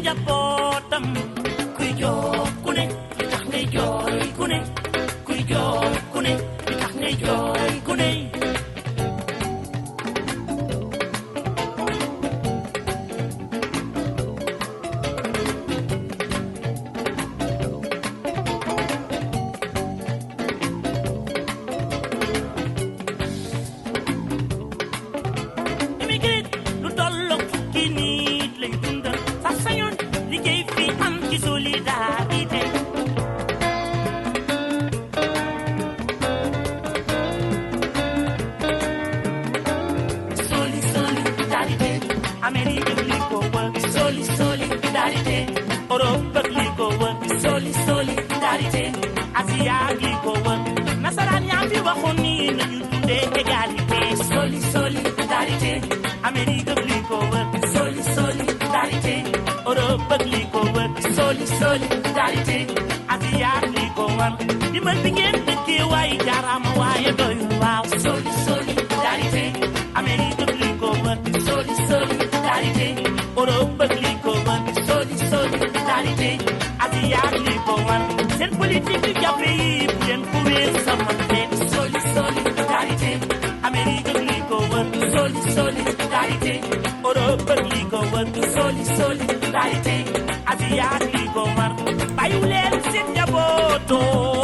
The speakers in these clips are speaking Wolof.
njabootam kuy jooy ku ne li tax ngay jooy ku ne kuy jooy ku ne li tax ngay jooy ku ne solidarité asiyaat li ko war di man bi ngeen dëkkee waaye jaaraama waaye doyul waaw solidarité Amérique li ko war solidarité Europe li ko war solidarité asiyaat li ko war seen politique yu jàppe yi bu leen ko wéer sama leen solidarité Amérique li ko war solidarité Europe li ko war solidarité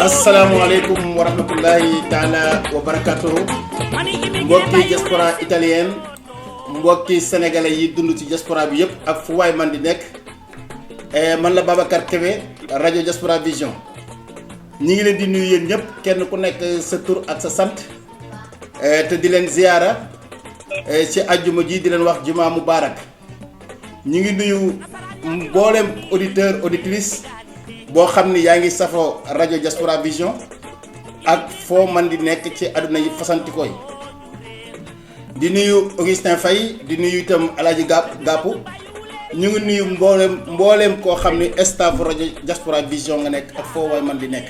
asalaamaaleykum wa rahmatullahi taala wa barakatuhu mbokki diaspora italienne mbokki sénégalais yi dund ci diaspora bi yëpp ak fu waay man di nekk man la Babacar Kébé rajo Diaspora Vision ñi ngi leen di nuyu yéen ñëpp kenn ku nekk sa tur ak sa sant te di leen ziyaara ci àjjuma ji di leen wax juma mubarak ñi ngi nuyu mboolem auditeur auditrice boo xam ni yaa ngi safoo rajo Diaspora Vision ak foo man di nekk ci àdduna yi fasantikoo yi di nuyu Augustin Faye di nuyu itam Alaaji Gàppu ñu ngi nuyu mbooleem koo xam ni staff rajo Diaspora Vision nga nekk ak foo waay man di nekk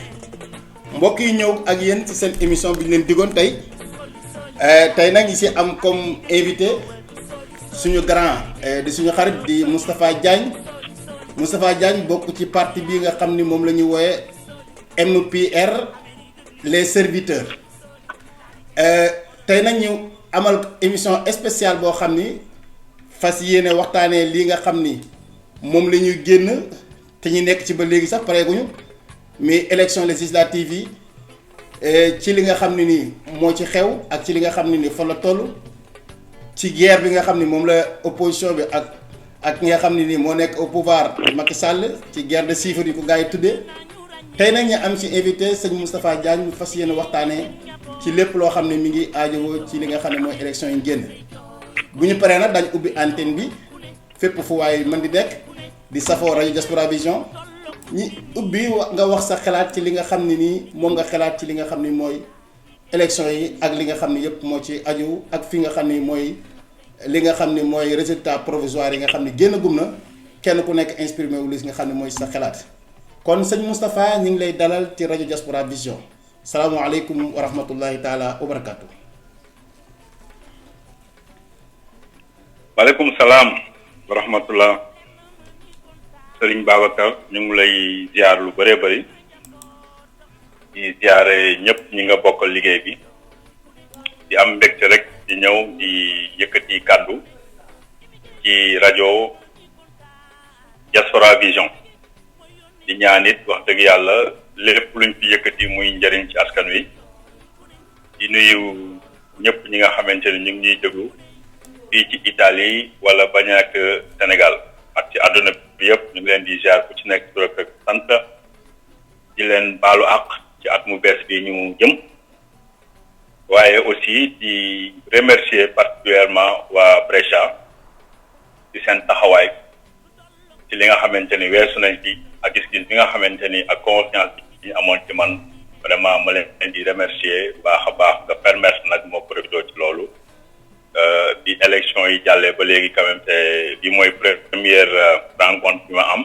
mbokk yi ñëw ak yéen ci seen émission bi ñu leen diggoon tey nag ñi si am comme invité suñu grand di suñu xarit di Moustapha Diagne bokk ci parti bi nga xam ni moom la ñuy wooye MPR les serviteurs tey nag ñu amal émission spéciale boo xam ni fas yéene waxtaanee lii nga xam ni moom la ñuy génn te ñu nekk ci ba léegi sax pareeguñu mais élection législative yi ci li nga xam ne nii moo ci xew ak ci li nga xam ne nii fa la toll ci guerre bi nga xam ni moom la opposition bi ak nga xam ne nii moo nekk au pouvoir Macky Sall ci guerre de chiffres yi ko gars yi tuddee tey nag ñu am ci invité sëñ Moustapha Diagne ñu fas yéene waxtaanee ci lépp loo xam ne mi ngi aajowoo ci li nga xam ne mooy élection yi génn bu ñu paree nag dañ ubbi antenne bi fépp fu waaye mën di nekk di safoo rajo Diaspora Vision ñi ubbi nga wax sa xalaat ci li nga xam ne nii moom nga xalaat ci li nga xam ne mooy élection yi ak li nga xam ne yëpp moo ci aju ak fi nga xam ne mooy li nga xam ne mooy résultat provisoire yi nga xam ne génn gum na kenn ku nekk inspiré wu li nga xam ne mooy sa xalaat kon sëñ Moustapha ñu ngi lay dalal ci rajo Diaspora Vision salaamaaleykum wa rahmatullahi taala wa barakatu. waaleykum salaam wa rahmatullah Sëriñ Babacar ñu ngi lay ziar lu bëree bëri di ziare ñëpp ñi nga bokkal liggéey bi di am mbégte rek di ñëw di yëkkati kàddu ci rajo Diaspora Vision di ñaan it wax dëgg yàlla lépp luñ fi yëkkati muy njëriñ ci askan wi di nuyu ñëpp ñi nga xamante ne ñu ngi ñuy déglu fii ci Italie wala bañ a nekk Sénégal ak ci àdduna bi yëpp ñu ngi leen di ziar ku ci nekk tur ak sant di leen baalu àq ci at mu bees bi ñu jëm waaye aussi di remercier particulièrement waa Brescia ci seen taxawaay ci li nga xamante ni weesu nañ ci ak gis-gis bi nga xamante ni ak confiance bi ñu amoon ci man vraiment ma leen di remercier baax a baax nga permettre nag moo profité ci loolu di élection yi jàllee ba léegi quand même te bi mooy première rencontre bi ma am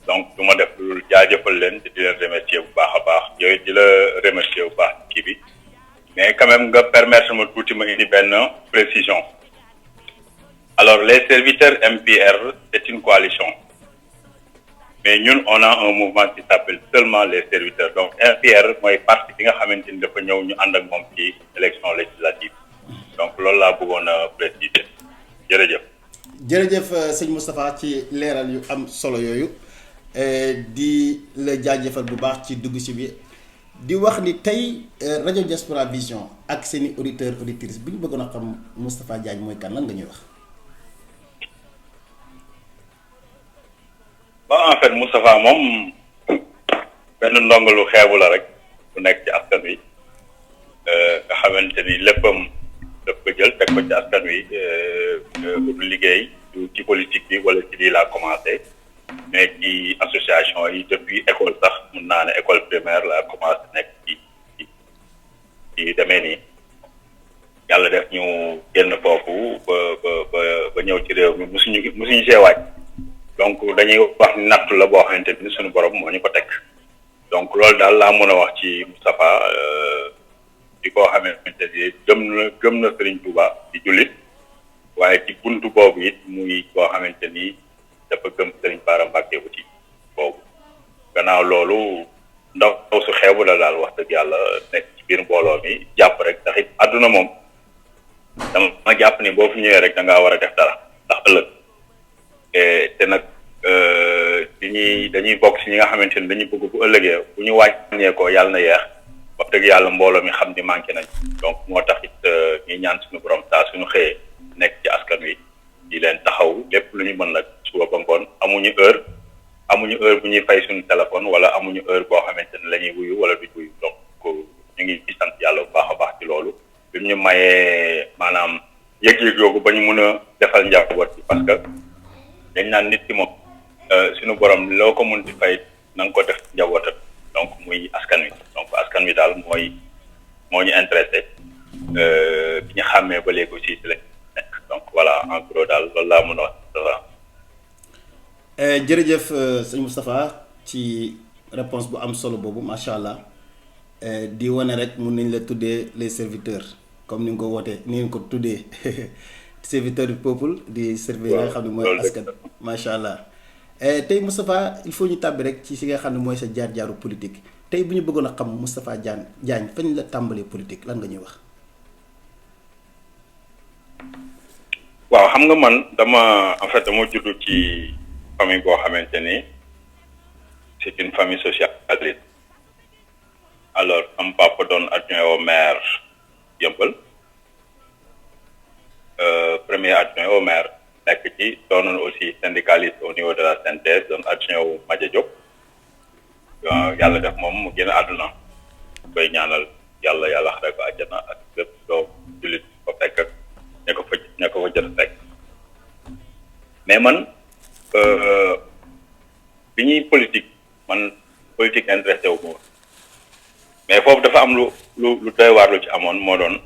donc du ma def lu jaajëfal leen di leen remercier bu baax a baax yooyu di la remercier bu baax kii bi mais quand même nga permettre ma tuuti ma indi benn précision alors les serviteurs MPR c'est une coalition mais ñun on a un mouvement qui s'appelle seulement les serviteurs donc FPR mooy parti bi nga xamante ni dafa ñëw ñu ànd ak moom ci élection législative donc loolu laa bëggoon a préciser jërëjëf. jërëjëf sëñ Moustapha ci leeral yu am solo yooyu di la jaajëfal bu baax ci dugg si bi di wax ni tey rajo Diaspora Vision ak seeni auditeurs auditrices bi ñu bëggoon a xam Moustapha Diagne mooy kan lan nga ñuy wax. en fait Moustapha moom benn ndongalu xeebu la rek bu nekk ci askan wi nga xamante ni léppam daf ko jël teg ko ci askan wi pour liggéey ci politique bi wala ci lii laa commencé mais ci association yi depuis école sax mun naa ne école primaire laa commencé nekk ci demee nii yàlla def ñu génn foofu ba ñëw ci réew mi musuñu see waaj donc dañuy wax ni nattu la boo xamante ni suñu borom moo ñu ko teg donc loolu daal laa mën a wax ci Moustapha di koo xamante ni gëm na Serigne Touba di jullit waaye ci buntu boobu it muy koo xamante ni dafa gëm Serigne Bara Mbacké bu ci boobu gannaaw loolu ndaw su xeebu la daal wax dëgg yàlla nekk ci biir mbooloo mi jàpp rek ndax it àdduna moom dama jàpp ni boo fi ñëwee rek da ngaa war a def dara ndax ëllëg te nag dañuy bokk ci ñi nga xamante ni dañuy bëgg bu ëllëgee bu ñu wàññee ko yàlla na yeex wax dëgg yàlla mbooloo mi xam ni manqué nañ donc moo tax it ñuy ñaan suñu borom saa suñu xëyee nekk ci askan wi di leen taxaw lépp lu ñu mën nag suba ba ngoon amuñu heure bu ñuy fay suñu téléphone wala amuñu heure boo xamante ni la ñuy wuyu wala du wuyu donc ñu ngi ci sant yàlla bu baax a baax ci loolu bi ñu mayee maanaam yëg-yëg yoogu ba ñu mën a defal njaboot bi parce que dañ naan nit ki moom suñu borom loo ko mën di fay na nga ko def njabootam donc muy askan wi donc askan wi daal moo ñu intéressé bi ñu xàmmee ba léegi aussi ci la nekk donc voilà en gros daal loolu laa mën a wax. jërëjëf sëñ Moustapha ci réponse bu am solo boobu macha allah di wane rek mun nañ la tuddee les serviteurs comme ni nga ko wootee ni nga ko tuddee. serviteur du peuple di servir nga xam ne mooy askan macha allah tey Moustapha il faut ñu tàbbi rek ci si nga xam ne mooy sa jaar-jaaru politique tey bu ñu bëggoon a xam Moustapha Diagne fañ la tàmbalee politique lan nga ñuy wax. waaw xam nga man dama juddu ci famille boo xamante ni c'est une famille socialiste alors am papa doon adjoint au maire Yeumbeul. Premier adjoint au maire nekk ci doonoon aussi syndicaliste au niveau de la synthèse doon adjoint au Madia Diop yàlla def moom mu génn àdduna koy ñaanal yàlla xare ko àjjana ak lépp doo jullit ko fekk ak ña ko fa jot fekk mais man bi ñuy politique intéressé wu ma mais foofu dafa am lu doy waar lu ci amoon moo doon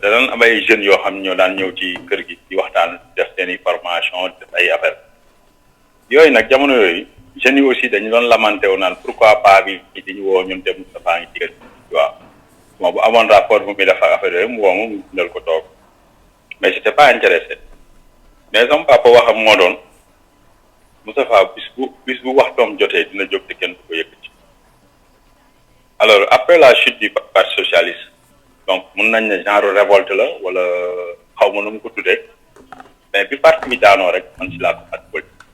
danañ am ay jeunes yoo xam ne ñoo daan ñëw ci kër gi di waxtaan def seen i formation def ay affaire yooyu nag jamono yooyu jeunes yi aussi dañu doon lamenté wu naan pourquoi pas bi di ñu woo ñun te Moustapha ngi ci kër gi waaw bon bu amoon rapport bu muy def ak affaire yooyu mu woo ma mu dindal ko toog mais j'étais pas intéressé mais sama papa waxam moo doon Moustapha bis bu waxtoom jotee dina jóg te kenn du ko yëkkati alors après la chute du parti socialiste donc mun nañ ne genre révolte la wala xaw ma nu mu ko tuddee mais bi parti bi daanoo rek man ci laa ko at politique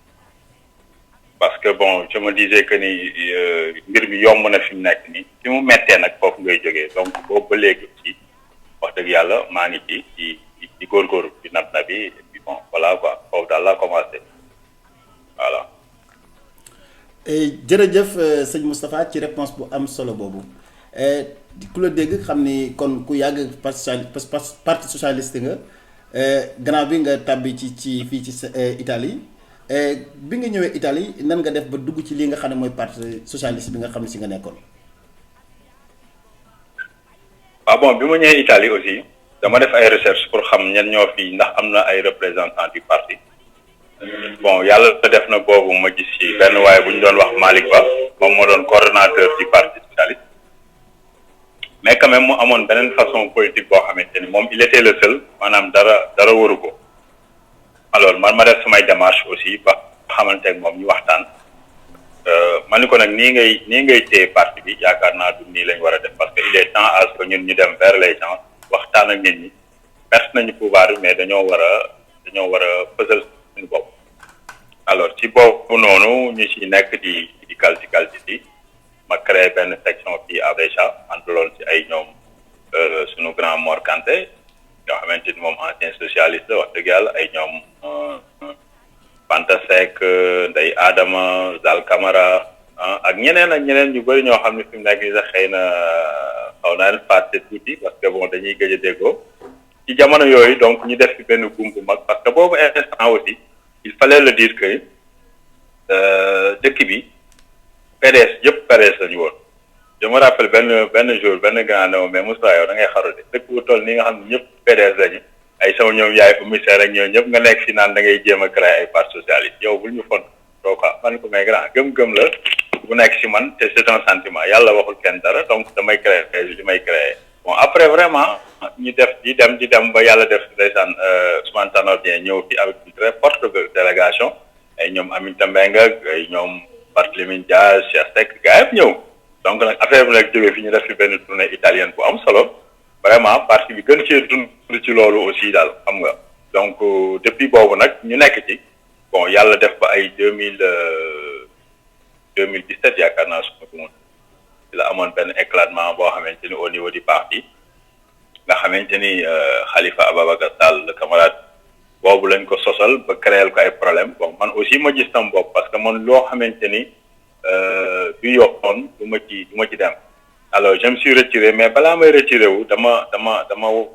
parce que bon je me disais que ni mbir mi yomb na fi mu nekk nii fi mu mettee nag foofu ngay jógee donc boobu ba léegi aussi wax dëgg yàlla maa ngi ci góorgóorlu ci nat na bi et puis bon voilà quoi foofu daal laa commencé voilà. jërëjëf sëñ Moustapha ci réponse bu am solo boobu ku la dégg xam ni kon ku yàgg parti socialiste nga gannaaw bi nga tàbbi ci fii ci Italie bi nga ñëwee Italie nan nga def ba dugg ci lii nga xam ne mooy parti socialiste bi nga xam ne si nga nekkoon. waaw bon bi ma ñëwee Italie aussi dama def ay recherche pour xam ñan ñoo fi ndax am na ay représentants du parti bon yàlla def na boobu ma gis ci benn waaye bu ñu doon wax Malick Ba moom moo doon coordonnateur du parti socialiste mais quand même mu amoon beneen façon politique boo xamante ni moom il était le seul maanaam dara waru ko alors man ma def samay démarche aussi ba xamante ak moom ñu waxtaan ma ni ko nag nii ngay téye parti bi yaakaar naa du nii lañ war a def parce que il est temps à ce que ñun ñu dem vers les gens waxtaan ak nit ñi perte nañu pouvoir bi mais dañoo war a fësal suñu bopp. alors ci boobu noonu ñu ci nekk di kalti ma créé benn section fii à Brescia àndaloon ci ay ñoom suñu grand Mor Kanté yoo xamante ni moom ancien socialiste wax dëgg yàlla ay ñoom Fanta Seck Ndeye Adama Zal Camara ak ñeneen ñu bëri ñoo xam ne fi mu nekk nii sax xëy na xaw naa leen fàtte tuuti parce que bon dañuy gëj a déggoo ci jamono yooyu donc ñu def ci benn gum bu mag parce que boobu instant aussi il fallait le dire que dëkk bi PDS yëpp PDS la ñu woon. je me rappelle benn jour benn grand ne mais Moussa yow da ngay xaru de dëkk bu toll nii nga xam ne ñëpp PDS lañu ay sama ñoom yaay commissaire ak ñoom ñëpp nga nekk fi naan da ngay jéem a créer ay parti socialiste yow bul ñu fon doo quoi man ko may grand gëm-gëm la bu nekk si man te c'est un sentiment yàlla waxul kenn dara donc damay créer li may créer bon après vraiment ñu def di dem ba yàlla def ndeysaan Ousmane Tanor Dieng ñëw fi avec une très forte délégation ay ñoom Aminata Mbengue ay ñoom Barthélémy Dias Cheikh Seck gars yëpp ñëw donc nag affaire bi nag jógee fi ñu def fi benn tournée italienne bu am solo vraiment parti bi gën cee dund ci loolu aussi daal xam nga donc depuis boobu nag ñu nekk ci bon yàlla def ba ay 2017 yaakaar naa su ma ko mën ci la amoon benn éclatement boo xamante ni au niveau du parti nga xamante ni Khalifa Ababacar Sall le camarade boobu lañ ko sosal ba créer ko ay problème bon man aussi ma gis tam bopp parce que man loo xamante ni du yoon du ma ci dem alors je me suis retiré mais balaa may retiré wu dama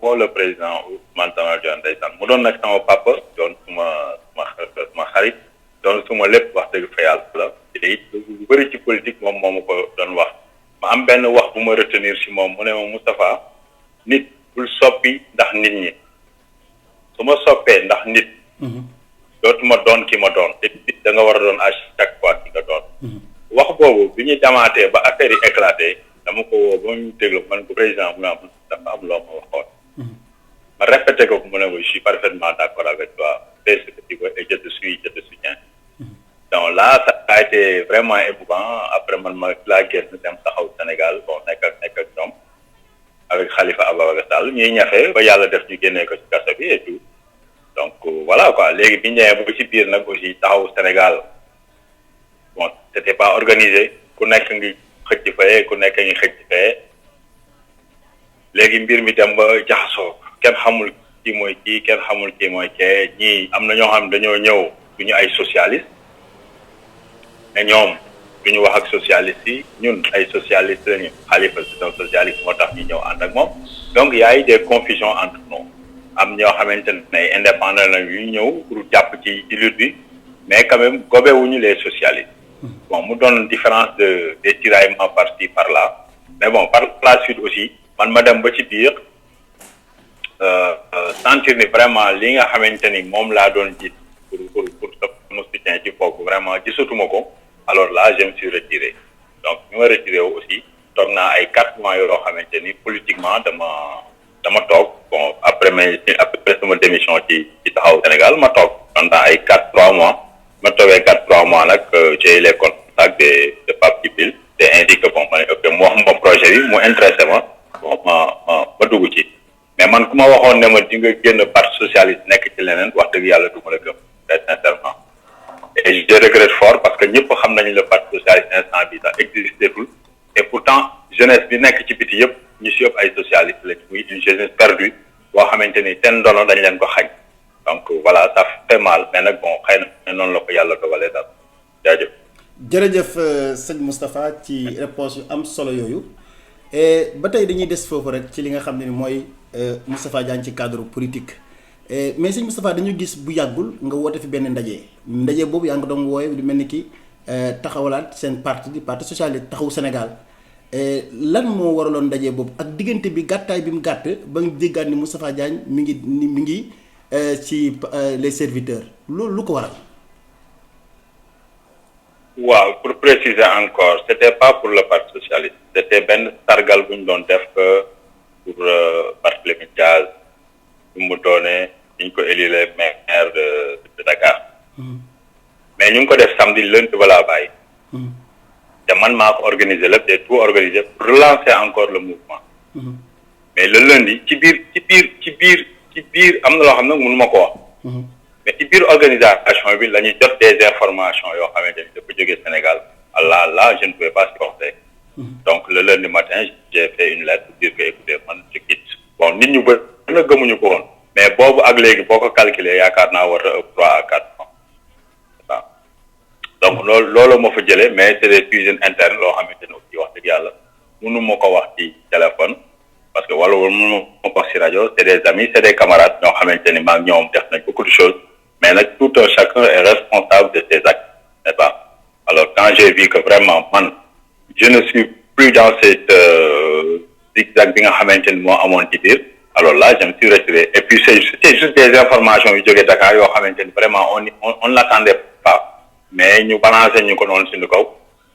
woo le président Ousmane Tanor Dieng ndeysaan mu doon nag sama papa doon suma xarit doon suma lépp wax dëgg fa yàlla te it lu bëri ci politique moom moo ma ko doon wax ma am benn wax bu ma retenir si moom mu ne ma Moustapha nit bul soppi ndax nit ñi su ma soppee ndax nit dootuma doon ki ma doon te da nga war a doon à chaque fois ki nga doon wax boobu bi ñu demaatee ba affaire yi éclaté dama ko woo ba mu déglu man ko président mu ne dafa am loo ma waxoon ma répété ko mu ne ko je suis parfaitement d'accord avec toi fais ce que tu veux et je te soutiens donc là ça a été vraiment émouvant après man ma laa génn dem taxaw Sénégal bon nekk ak ñoom avec Khalifa Ababacar Sall ñuy ñafe ba yàlla def ñu génnee ko ci kaso bi et tout donc voilà quoi léegi bi ñëwee ba ci biir nag aussi taxaw Sénégal bon c'était pas organisé ku nekk ngi xëcc fayee ku nekk ngi xëcc fayee léegi mbir mi dem ba jaxasoo kenn xamul kii mooy kii kenn xamul kii mooy kee ñii am na ñoo xam dañoo ñëw du ñu ay socialiste mais ñoom du ñu wax ak socialiste yi ñun ay socialiste lañu Khalifa c'est un socialiste moo tax ñu ñëw ànd ak moom donc y a eu des confusions entre nous am ñoo xamante ne ay indépendant lañu yu ñëw pour jàpp ci lutte bi mais quand même gobewuñu les socialistes bon mu doon différence des tiraillements par-ci par-là mais bon par la suite aussi man ma dem ba ci biir sentir ni vraiment li nga xamante ni moom laa doon gis pour sama soutien ci foofu vraiment gisatuma ko alors là je me suis retiré donc ñu ma retiré aussi toog naa ay 4 mois yoo xamante ni politiquement dama toog bon après sama démission ci taxaw Sénégal ma toog pendant ay 3 mois ma toogee 3 mois nag j'ai eu les contacts de Pape Djibril te ainsi que bon ma ne ok mu wax ma projet bi mu intéressé ma bon ma dugg ci mais man ku ma waxoon ne ma di nga génn parti socialiste nekk ci leneen wax dëgg yàlla du ma la gëm très sincèrement et je regrette fort parce que ñëpp xam nañu le parti socialiste instant bi sax existé tul et pourtant jeunesse bi nekk ci biti yëpp ñu si yëpp ay socialiste lañ muy une jeunesse perdue boo xamante ni seen ndono dañ leen ko xañ donc voilà ça fait mal mais nag bon xëy na noonu la ko yàlla dogalee daal jaajëf. jërëjëf sëñ Moustapha ci réponse yu am solo yooyu et ba tey dañuy des foofu rek ci li nga xam ne ni mooy Moustapha Diagne ci cadre politique mais sëñ Moustapha dañu gis bu yàggul nga woote fi benn ndaje boobu yaa ngi doon wooye lu mel ni ki taxawalaat seen parti di parti socialiste taxawu Sénégal lan moo waraloon ndaje boobu ak diggante bi gàttaay bi mu gàtt ba nga déggaat ni Moustapha Diagne mi ngi ci les serviteurs loolu lu ko waral. waaw pour préciser encore c'était pas pour le parti socialiste c'était benn sargal bu ñu doon def pour Barthélémy Dias bu mu doonee ñu ko élire maire de Dakar mais ñu ngi ko def samedi lundi balaa bàyyi man maa ko organiser lépp et tout organiser pour relancer encore le mouvement. Mais le lundi ci biir am na loo xam ne mënu ma ko wax. mais ci biir organisation bi la ñuy jot des informations yoo xamante ni dafa jógee Sénégal là je ne pouvais pas supporter. Donc le lundi matin j'ai fait une lettre pour dire que écoutez man je quitte. Bon nit ñu bëri na gëmuñu ko woon mais boobu ak léegi boo ko calculer yaakaar naa war a ëpp 3 à 4 mois waaw donc loolu ma fa jëlee mais c'est des cuisines internes loo xamante ne aussi wax dëgg yàlla mënu ma ko wax ci téléphone parce que wala mënu ma ko wax ci rajo c'est des amis c'est des camarades ñoo xamante ni maag ñoom def nañ beaucoup de choses mais nag tout un chacun est responsable de ses actes n'est-ce pas alors quand j'ai vu que vraiment man je ne suis plus dans cette zigzag bi nga xamante ni moo amoon ci biir alors là je me suis retiré et puis c'est juste des informations yu jógee Dakar yoo xamante ni vraiment on l'attendait pas mais ñu balancer ñu ko noonu suñu kaw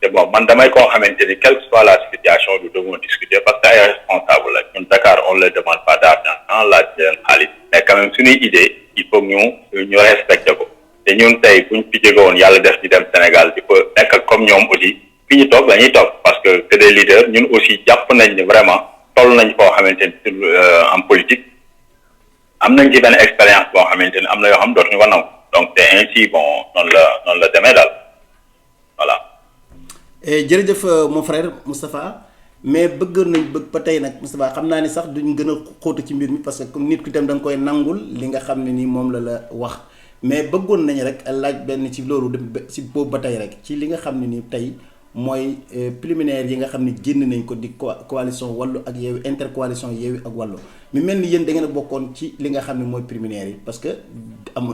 te bon man damay koo xamante ni quelle que soit la situation nous devons discuter parce que ay responsable la ñun Dakar on ne demande pas d'argent laaj leen xaalis mais quand même suñuy idée il faut ñu respecter ko te ñun tey buñ fi jóge woon yàlla def ñu dem Sénégal di ko nekk comme ñoom aussi fi ñu toog dañuy toog parce que c'est des leaders ñun aussi jàpp nañ ne vraiment toll nañ koo xamante ni en politique am nañ ci benn expérience boo xamante ni am na yoo xam dootuñu ko nangu donc c'est ainsi bon noonu la demee daal voilà. jërëjëf mon frère Moustapha mais bëgg ba tey nag Moustapha xam naa ni sax duñ gën a xóotu ci mbir mi parce que comme nit ku dem da nga koy nangul li nga xam ne ni moom la wax mais bëggoon nañ rek laaj benn ci loolu ci boobu ba tey rek ci li nga xam ne ni tey mooy préliminaire yi nga xam ne génn nañ ko di coalition Wallu ak Yewwi intercoalition Yewwi ak Wallu mi mel ni yéen da ngeen a bokkoon ci li nga xam ne mooy préliminaire yi parce que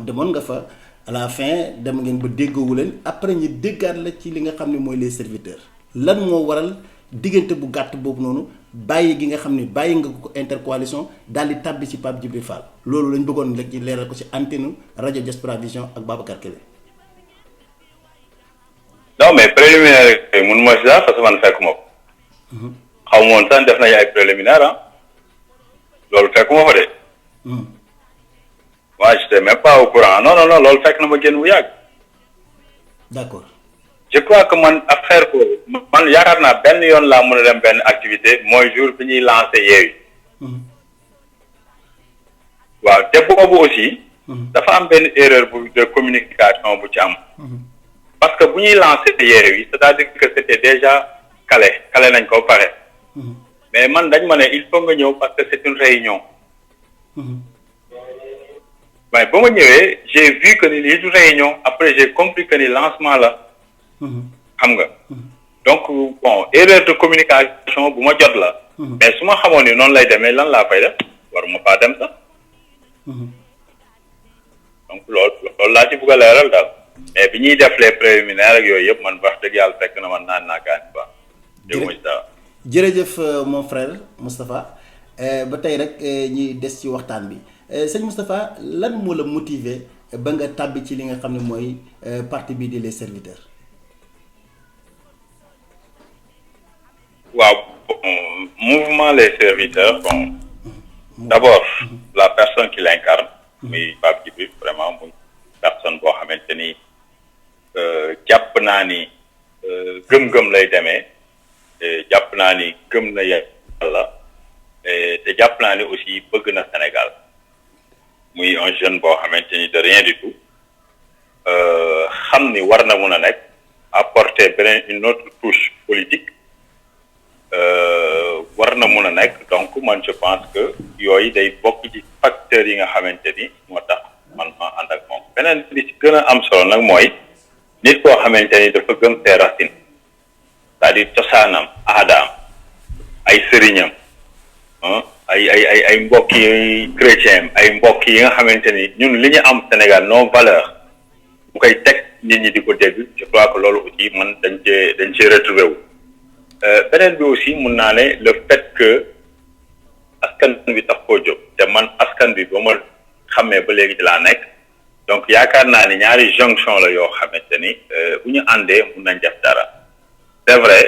demoon nga fa à la fin dem ngeen ba déggoowu leen après ñu déggaat la ci li nga xam ne mooy les serviteurs lan moo waral diggante bu gàtt boobu noonu bàyyi gi nga xam ne bàyyi nga ko intercoalition daal di tàbbi ci Pape Djibril Fall loolu lañ bëggoon rek ci leeral ko ci antenne rajo Diaspora Vision ak Babacar Kébé. non mais préliminaire yi mun ma si daal parce que man fekkuma ko. xaw ma woon sax def nañu ay préliminaire loolu fekkuma fa de. moi j'étais même pas au courant non loolu fekk na ma génn bu yàgg. d'accord. je crois que man affaire ko man yaakaar naa benn yoon laa mën a dem benn activité mooy jour bi ñuy lancé Yewwi. waaw te boobu aussi. dafa am benn erreur de communication bu ci am. parce que bu ñuy lancé Yewwi c'est-à-dire que c'était déjà calé nañ ko pare. mais man dañ ma ne il faut nga ñëw parce que c'est une réunion. mais ba ma ñëwee j'ai vu que ni lii du réunion après j'ai compris que ni lancement la. xam nga donc bon erreur de communication bu ma jot la. mais su ma xamoon ni noonu lay demee lan laa fay def waruma faa dem sax. donc loolu laa ci bëgg a leeral daal. mais bi ñuy def les préliminaires ak yooyu yëpp man wax dëgg yàlla fekk na man naan naa gaañ ba. jërëjëf mon frère Moustapha ba tey rek ñuy des ci waxtaan bi sëñ Moustapha lan moo la motiver ba nga tàbbi ci li nga xam ne mooy parti bii di les serviteurs. waaw mouvement les serviteurs bon d'abord la personne qui l'incarne muy Pape Djibril vraiment muy personne boo xamante ni jàpp naa ni gëm-gëm lay demee jàpp naa ni gëm na yàlla te jàpp naa ni aussi bëgg na Sénégal muy un jeune boo xamante ni de rien du tout xam ni war na mun a nekk apporter beneen une autre touche politique war na mun a nekk donc man je pense que yooyu day bokk ci facteurs yi nga xamante ni moo tax man ma ànd ak moom beneen li ci gën a am solo nag mooy nit koo xamante ni dafa gëm ses racines c'est-à-dire cosaanam aadaam ay sëriñam ay mbokk yi chrétien ay mbokk yi nga xamante ni ñun li ñu am Sénégal nos valeurs bu koy teg nit ñi di ko dégg je crois que loolu aussi man dañ cee retrouvé wu beneen bi aussi mun naa ne le fait que askan bi tax koo jóg te man askan bi ba ma xamee ba léegi ci laa nekk donc yaakaar naa ni ñaari jonction la yoo xamante ni bu ñu àndee mun nañ def dara c'est vrai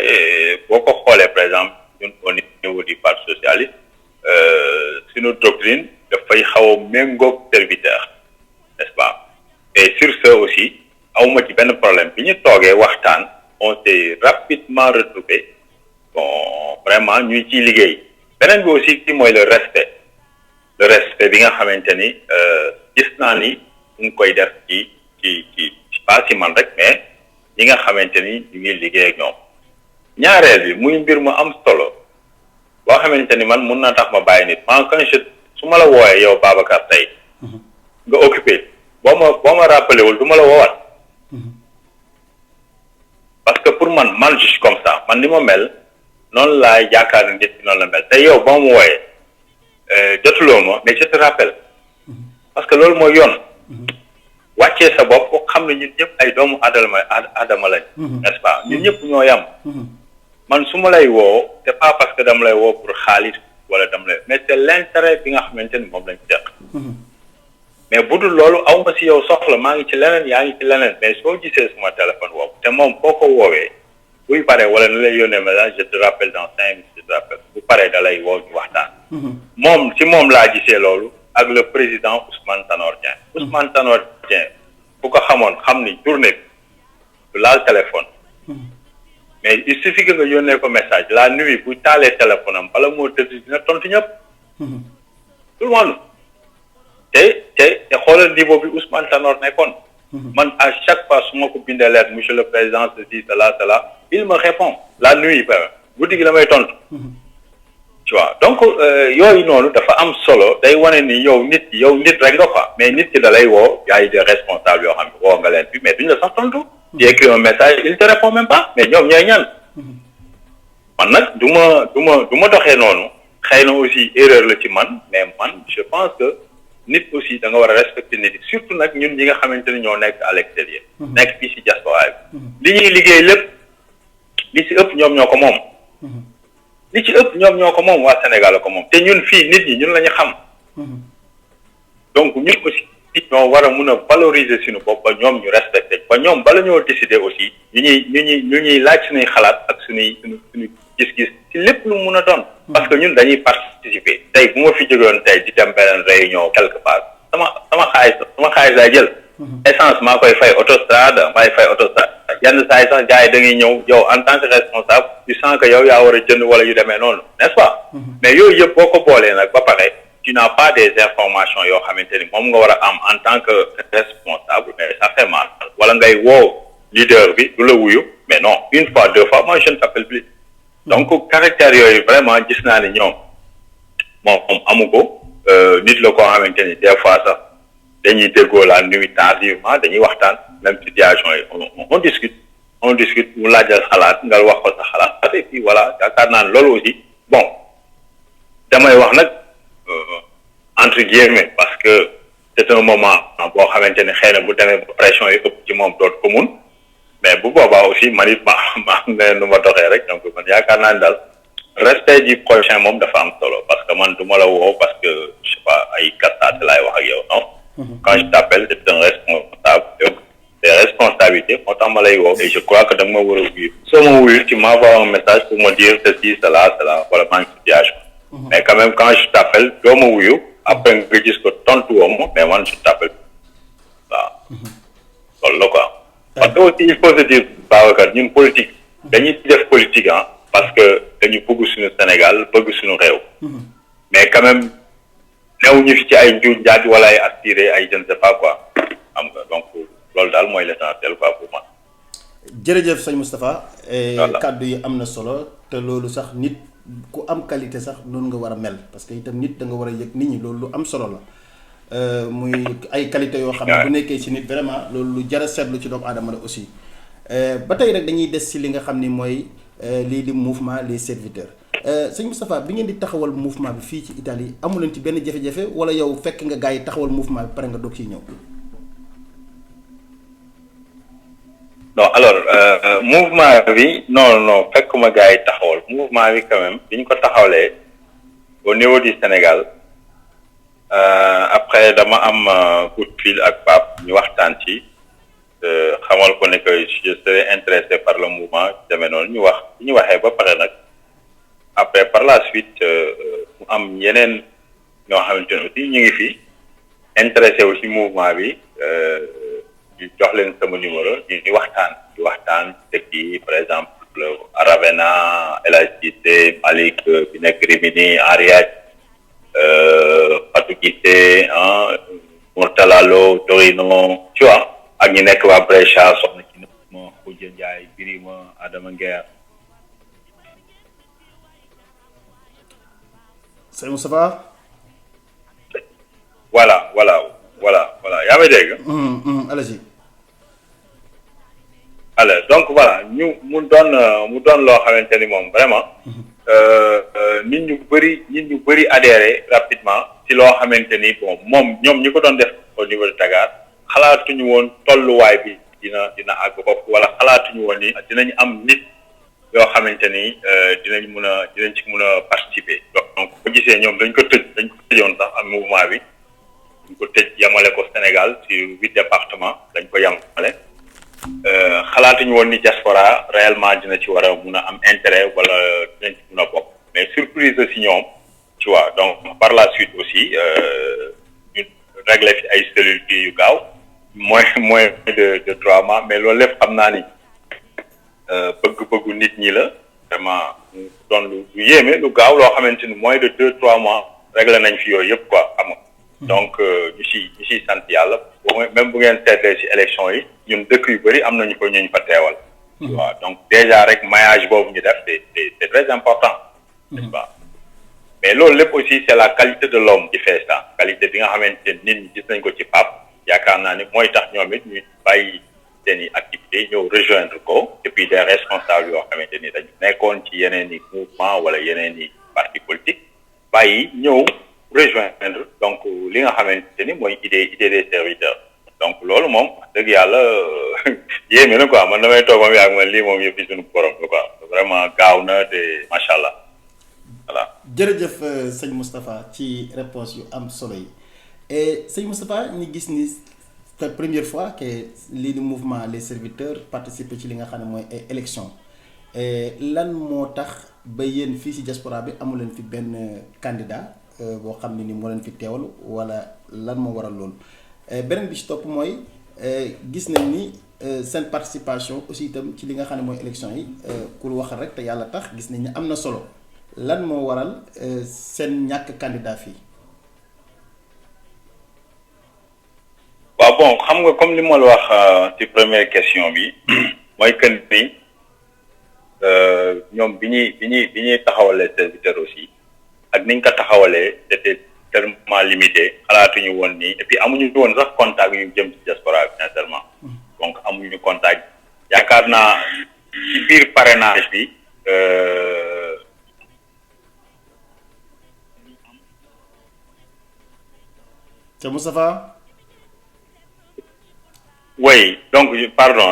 boo ko xoolee par exemple ñun au niveau du parti socialiste suñu doctrine dafay xaw a méngoog serviteur n'est-ce pas et sur ce aussi awma ci benn problème bi ñu toogee waxtaan on s'est rapidement retrouvé bon vraiment ñuy ciy liggéey beneen bi aussi ci mooy le respect bi nga xamante ni gis naa ni ñu ngi koy def ci pas ci man rek mais ñi nga xamante ni ñu ngi liggéey ak ñoom ñaareel bi muy mbir mu am solo boo xamante ni man mun na tax ma bàyyi nit man quand su ma la wooyee yow Babacar tey nga occupé boo ma rappelé wul du ma la woowaat parce que pour man je suis comme ça man ni ma mel noonu laa yaakaar ne nit noonu la mel tey yow boo ma wooyee jotuloo ma mais je te rappelle parce que loolu mooy yoon wàccee sa bopp xam ne ñun ñëpp ay doomu adama lañ n'est-ce pas ñun ñëpp ñoo yam man su ma lay woo c'est pas parce que dama lay woo pour xaalis wala dama lay mais c'est l'intérêt bi nga xamante ni moom lañ seq mais bu dul loolu aw ma si yow soxla maa ngi ci leneen yaa ngi ci leneen mais soo gisee suma téléphone woowu te moom boo ko woowee buy paree wala na lay yónnee message je te rappelle dans 5 minutes je te rappelle bu paree da lay woo ñu waxtaan moom laa gisee loolu ak le président Ousmane Tanor Dieng Ousmane Tanor Dieng bu ko xamoon xam ni journée bi du laal téléphone mais il suffit que nga yónnee ko message la nuit bu taalee téléphone am bala moo tëdd dina tontu ñëpp tout le monde te xoolal niveau bi Ousmane Tanor nekkoon man à chaque fois su ma ko bindee lettre monsieur le président ceci cela il me répond la nuit guddi gi la may tontu tu vois donc yooyu noonu dafa am solo day wane ni yow nit rek nga quoi mais nit ki da lay woo y a des responsables yoo xam ne woo nga leen fi mais duñ la sax tontu tu écris un message il te répond même pas mais ñoom ñooy ñan man nag du ma doxee noonu xëy na aussi erreur la ci man mais man je pense que nit aussi da nga war a respecter nit surtout nag ñun ñi nga xamante ni ñoo nekk à l'extérieur nekk fii ci diaspora bi li ñuy liggéey lépp li ci ëpp ñoom ñoo ko moom li ci ëpp ñoom ñoo ko moom waa Sénégal la ko moom te ñun fii nit ñi ñun la ñu xam donc ñun aussi ñoo war a mun a valoriser suñu bopp ba ñoom ñu respecté ba ñoom bala ñoo décider aussi ñu ñuy laaj suñuy xalaat ak suñu gis-gis ci lépp lu mun a doon parce que ñun dañuy participer tey bu ma fi jógewoon tey di dem beneen réunion quelque part sama xaalis laay jël essence maa koy fay autostrade maay fay autostrade yenn saa yi sax gars yi da ngay ñëw yow en tant que responsable tu sens que yow yaa war a jënd wala yu demee noonu n'est-ce pas mais yooyu yëpp boo ko boolee nag ba pare tu n'as pas des informations yoo xamante ni moom nga war a am en tant que responsable mais ça fait mal wala ngay woo leader bi du la wuyu mais non une fois deux fois moi je ne t'appelle plus donc caractère yooyu vraiment gis naa ni ñoom moom amu ko nit la koo xamante ni des fois sax dañuy déggoo la nuit tardivement dañuy waxtaan même situation yi on discute mu laajal xalaat nga wax ko sa xalaat et puis voilà yaakaar naa ne loolu aussi bon damay wax nag entre guillemets parce que c'est un moment boo xamante ne xëy na bu demee ba pression yi ëpp ci moom dootu ko mun mais bu boobaa aussi man it ma ne nu ma doxee rek donc man yaakaar naa ne daal respect du prochain moom dafa am solo parce que man du ma la woo parce que je sais pas ay kastaate laay wax ak yow non quand je t'appelle c'est un responsable des responsabilités moo tax ma lay woo et je crois que da nga ma war a wuyu soo ma wuyu tu m'envoies un message pour me dire ceci cela wala maa ngi situation mais quand même quand je t'appelle doo ma wuyu après nga gis ko tontu woo ma mais man je t'appelle waaw loolu la quoi parce que aussi il faut se dire Babacar ñun politique dañuy def politique parce que dañu bëgg suñu Sénégal bëgg suñu réew mais quand même néew ñu fi ci ay njuuj njaaj wala ay aspiré ay je ne sais pas quoi xam nga donc loolu daal mooy l'essentiel quoi pour moi. jërëjëf sëñ Moustapha. kaddu yi am na solo te loolu sax nit ku am qualité sax noonu nga war a mel parce que itam nit da nga war a yëg nit ñi loolu lu am solo la muy ay qualité yoo xam ne bu nekkee ci nit vraiment loolu lu jar a seetlu ci doomu aadama la aussi ba tey rek dañuy des ci li nga xam ni mooy lii di mouvement les serviteurs sëñ Moustapha bi ngeen di taxawal mouvement bi fii ci Italie amu leen ci benn jafe-jafe wala yow fekk nga gars yi taxawal mouvement bi pare nga doog ciy ñëw. non alors mouvement bi non fekkuma gars yi taxawal mouvement bi quand même bi ñu ko taxawalee au niveau du Sénégal après dama am coup de fil ak Pape ñu waxtaan ci xamal ko ne que je serais intéressé par le mouvement demee noonu ñu waxee ba pare nag après par la suite mu am yeneen ñoo xamante ne aussi ñu ngi fi intéressé aussi mouvement bi ñu jox leen sama numéro ñu waxtaan di waxtaan dëkk yi par exemple Ravena, El Hadj Cissé, Malick bi nekk Rimini, Henriette, Fatou Guissé, Mourtala Lo, Torino, tu vois, ak ñi nekk waa Brescia soxna ci ma Khoudia Ndiaye, Birima, Adama Nguer. Sëñ Moustapha. Voilà yaa may dégg. allez-y. alors donc voilà ñu mu doon loo xamante ni moom vraiment nit ñu bëri adhéré rapidement ci loo xamante ni bon moom ñoom ñi ko doon def au niveau de Dakar xalaatuñu woon tolluwaay bi dina àgg foofu wala xalaatuñu woon ni dinañ am nit yoo xamante ni dinañ ci mun a participer. donc bu gisee ñoom dañ ko tëjoon sax am mouvement bi dañ ko tëj yamale ko Sénégal ci 8 départements dañ ko yamale. xalaatuñu woon ni diaspora réellement dina ci war a mun a am intérêt wala dinañ ci mun a bokk mais surprise aussi ñoom tu vois donc par la suite aussi ñu réglé fi ay cellules kii yu gaaw moins de 3 mois mais loolu lépp xam naa ni bëgg-bëggu nit ñi la vraiment mu doon lu yéeme lu gaaw loo xamante ni moins de 2-3 mois réglé nañ fi yooyu yëpp quoi xam nga donc ñu si sant yàlla même bu ngeen seetlee si élection yi ñun dëkk yu bëri am nañu ko ñu fa teewal. waaw donc déjà rek maillage boobu ñu def c'est très important. n'est-ce pas mais loolu lépp aussi c'est la qualité de l'homme qui fait ça qualité bi nga xamante nit ñi gis nañ ko ci Pape yaakaar naa ni mooy tax ñoom it ñu bàyyi seen i activités ñëw rejoindre ko et puis des responsables yoo xamante ni dañu nekkoon ci yeneen i mouvement wala yeneen i parti politique bàyyi ñëw rejoindre donc li nga xamante ni mooy idée des serviteurs donc loolu moom dëgg yàlla yéeme na quoi man damay toog moom yàgg man lii moom yëpp ci suñu borom la quoi vraiment gaaw na te macha allah voilà. jërëjëf sëñ Moustapha ci réponse yu am solo yi et sëñ Moustapha ñu gis ni c'est la première fois que lii di mouvement les serviteurs participer ci li nga xam ne mooy ay élection lan moo tax ba yéen fii ci diaspora bi amu leen fi benn candidat boo xam ne ni moo leen fi teewal wala lan moo waral loolu beneen bi ci topp mooy gis nañ ni seen participation aussi itam ci li nga xam ne mooy élection yi ku wax rek te yàlla tax gis nañ ni am na solo lan moo waral seen ñàkk candidat fii. waaw bon xam nga comme li ma la wax ci première question bi mooy que ni ñoom bi ñuy taxawalee serviteur aussi ak niñ ko taxawalee c'était tellement limité xalaatuñu woon ni et puis amuñu woon sax contact yu jëm ci diaspora bi sincèrement donc amuñu contact yaakaar naa ci biir parrainage bi c'est Moustapha. oui donc pardon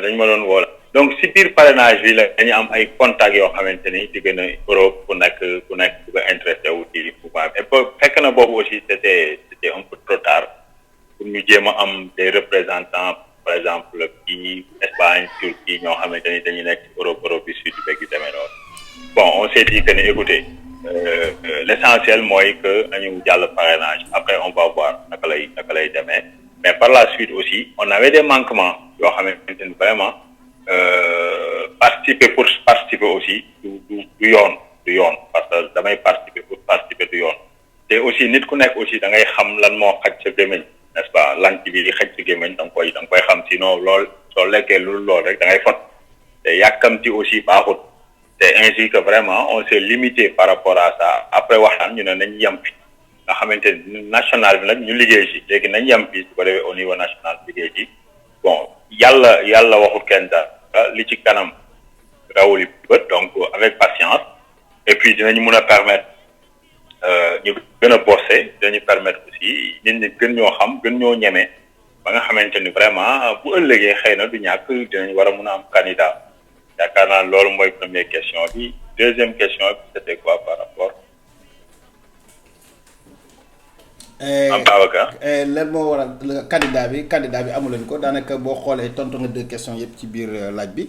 dañu ma doon woola donc si biir parrainage bi la dañu am ay contacts yoo xamante ni di gën a Europe ku nekk bu ko intéressé wu ci mouvement bi et fekk na boobu aussi c'était un peu trop tard pour ñu jéem a am des représentants par exemple kii Espagne Turquie ñoo xamante ni dañu nekk Europe du sud beeg yu demee noonu bon on s'est dit que ni écoutez l'essentiel mooy que nañu jàll parrainage après on va voir naka lay demee mais par la suite aussi on avait des manquements yoo xamante ni vraiment participer aussi du yoon parce que damay participer du yoon te aussi nit ku nekk aussi da ngay xam lan moo xaj sa gémmiñ n'est-ce pas lan ci biir xaj sa gémmiñ da nga koy xam sinon lool soo lekkee lool rek da ngay fot te yàkkamti aussi baaxut te ainsi que vraiment on s'est limité par rapport à ça après waxtaan ñu ne nañ yem fi nga xamante ni national bi nag ñu liggéey ci léegi nañ yem fi su ko defee au niveau national liggéey ci bon yàlla waxul kenn dara li ci kanam rawuli bët donc avec patience et puis dinañu mën a permettre ñu gën a bosser dinañu permettre aussi nit ñi gën ñoo xam gën ñoo ñeme ba nga xamante ni vraiment bu ëllëgee xëy na du ñàkk dinañ war a mën a am candidat yaakaar naa loolu mooy première question bi deuxième question bi c'était quoi par rapport am Babacar lan moo waral candidat bi amu leen ko daanaka boo xoolee tontu nga 2 questions yëpp ci biir laaj bi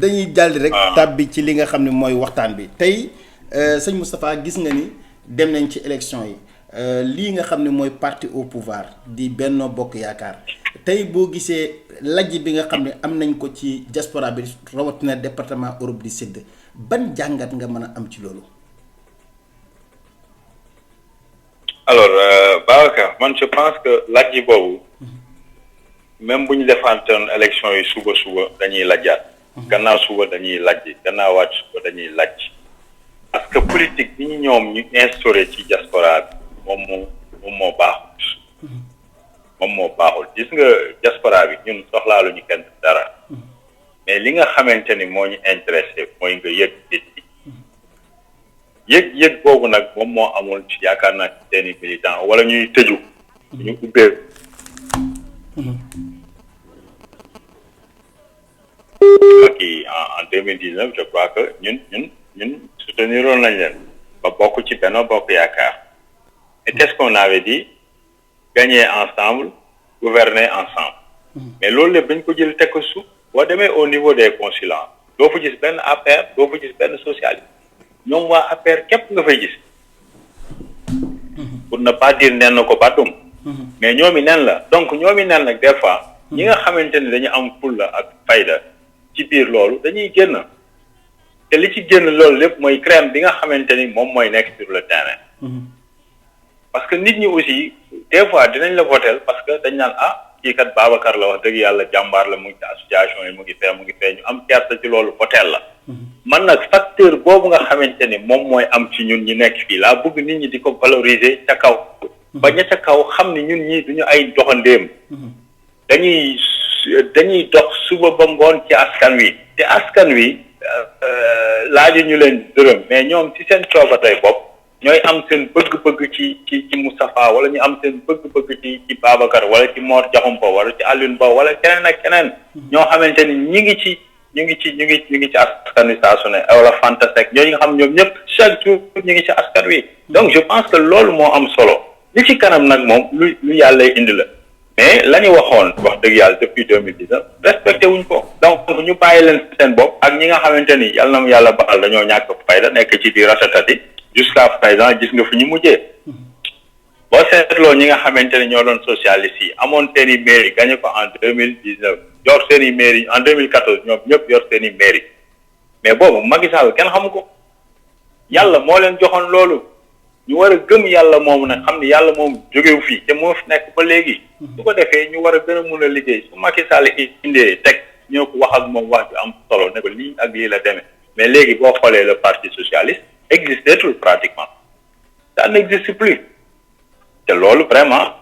dañuy jàlli rek tàbbi ci li nga xam ne mooy waxtaan bi tey sëñ Moustapha gis nga ni dem nañ ci élection yi lii nga xam ne mooy parti au pouvoir di Benno Bokk Yaakaar tey boo gisee lajj bi nga xam ne am nañ ko ci diaspora bi rawatina département Europe du Sud ban jàngat nga mën a am ci loolu. alors Babacar man je pense que lajj boobu même bu ñu defantoon élection yi suba dañuy lajjaat gannaaw suba dañuy lajj gannaawaat suba dañuy lajj parce que politique bi ñu ñoom ñu instauré ci diaspora bi moom moo baaxul moom moo baaxul gis nga diaspora bi ñun soxlaaluñu kenn dara mais li nga xamante ni moo ñu intéressé mooy nga yëg nit ñi yëg boobu nag moom moo amul ci yaakaar naa ci seeni militant wala ñuy tëju ñu ubbee kii en 2019 je crois que ñun souteniroon nañ leen ba bokk ci Benno Bokk Yaakaar et qu'est-ce qu'on avait dit gagner ensemble gouverner ensemble mais loolu lépp dañ ko jël teg ko suuf boo demee au niveau des consulats doo fa gis benn APR doo fa gis benn socialiste ñoom waa APR képp nga fay gis pour ne pas dire nen na ko bàddum mais ñoomi nen la donc ñoomi nen nag des fois ñi nga xamante ni dañu am fulla ak fayda ci biir loolu dañuy génn te li ci génn loolu lépp mooy crème bi nga xamante ni moom mooy nekk sur le terrain parce que nit ñi aussi des fois dinañ la votel parce que dañ naan kii kat Babacar la wax dëgg yàlla jàmbaar la mu ngi ci association yi mu ngi fee ñu am kersa ci loolu votel la man nag facteur boobu nga xamante ni moom mooy am ci ñun ñi nekk fii laa bëgg nit ñi di ko valoriser ca kaw ba ña ca kaw xam ni ñun ñii duñu ay doxandéem dañuy dox suba ba ngoon ci askan wi te askan wi laaju ñu leen dërëm mais ñoom ci seen coobatay bopp ñooy am seen bëgg-bëgg ci Moustapha wala ñu am seen bëgg-bëgg ci Babacar wala ci Mor Diakhoumpa wala ci Alioune Ba wala keneen ak keneen ñoo xamante ni ñu ngi ci askan wi saa su ne wala Fantasek ñooñu nga xam ñoom ñëpp chaque jour ñu ngi ci askan wi donc je pense que loolu moo am solo li ci kanam nag moom lu yàlla indi la mais la ñu waxoon wax dëgg yàlla depuis 2019 respecté wuñ ko donc ñu bàyyi leen seen bopp ak ñi nga xamante ni yàlla na mu yàlla baal dañoo ñàkk fayda nekk ci di ratatati jusqu'à présent gis nga fu ñu mujjee boo seetloo ñi nga xamante ne ñoo doon socialiste yi amoon seen i mairie gagné ko en 2019 yor seen i mairie en 2014 ñoom ñëpp yor seen i mairie mais boobu Macky Sall kenn xamu ko yàlla moo leen joxoon loolu ñu war a gëm yàlla moomu nag xam ni yàlla moom jógewu fii te moo fi nekk ba léegi su ko defee ñu war a gën a mun a liggéey su Macky Sall indee teg ñoo ko wax ak moom wax ju am solo ne ko lii ak lii la demee mais léegi boo xoolee le parti socialiste existé tout pratiquement ça n'existe plus te loolu vraiment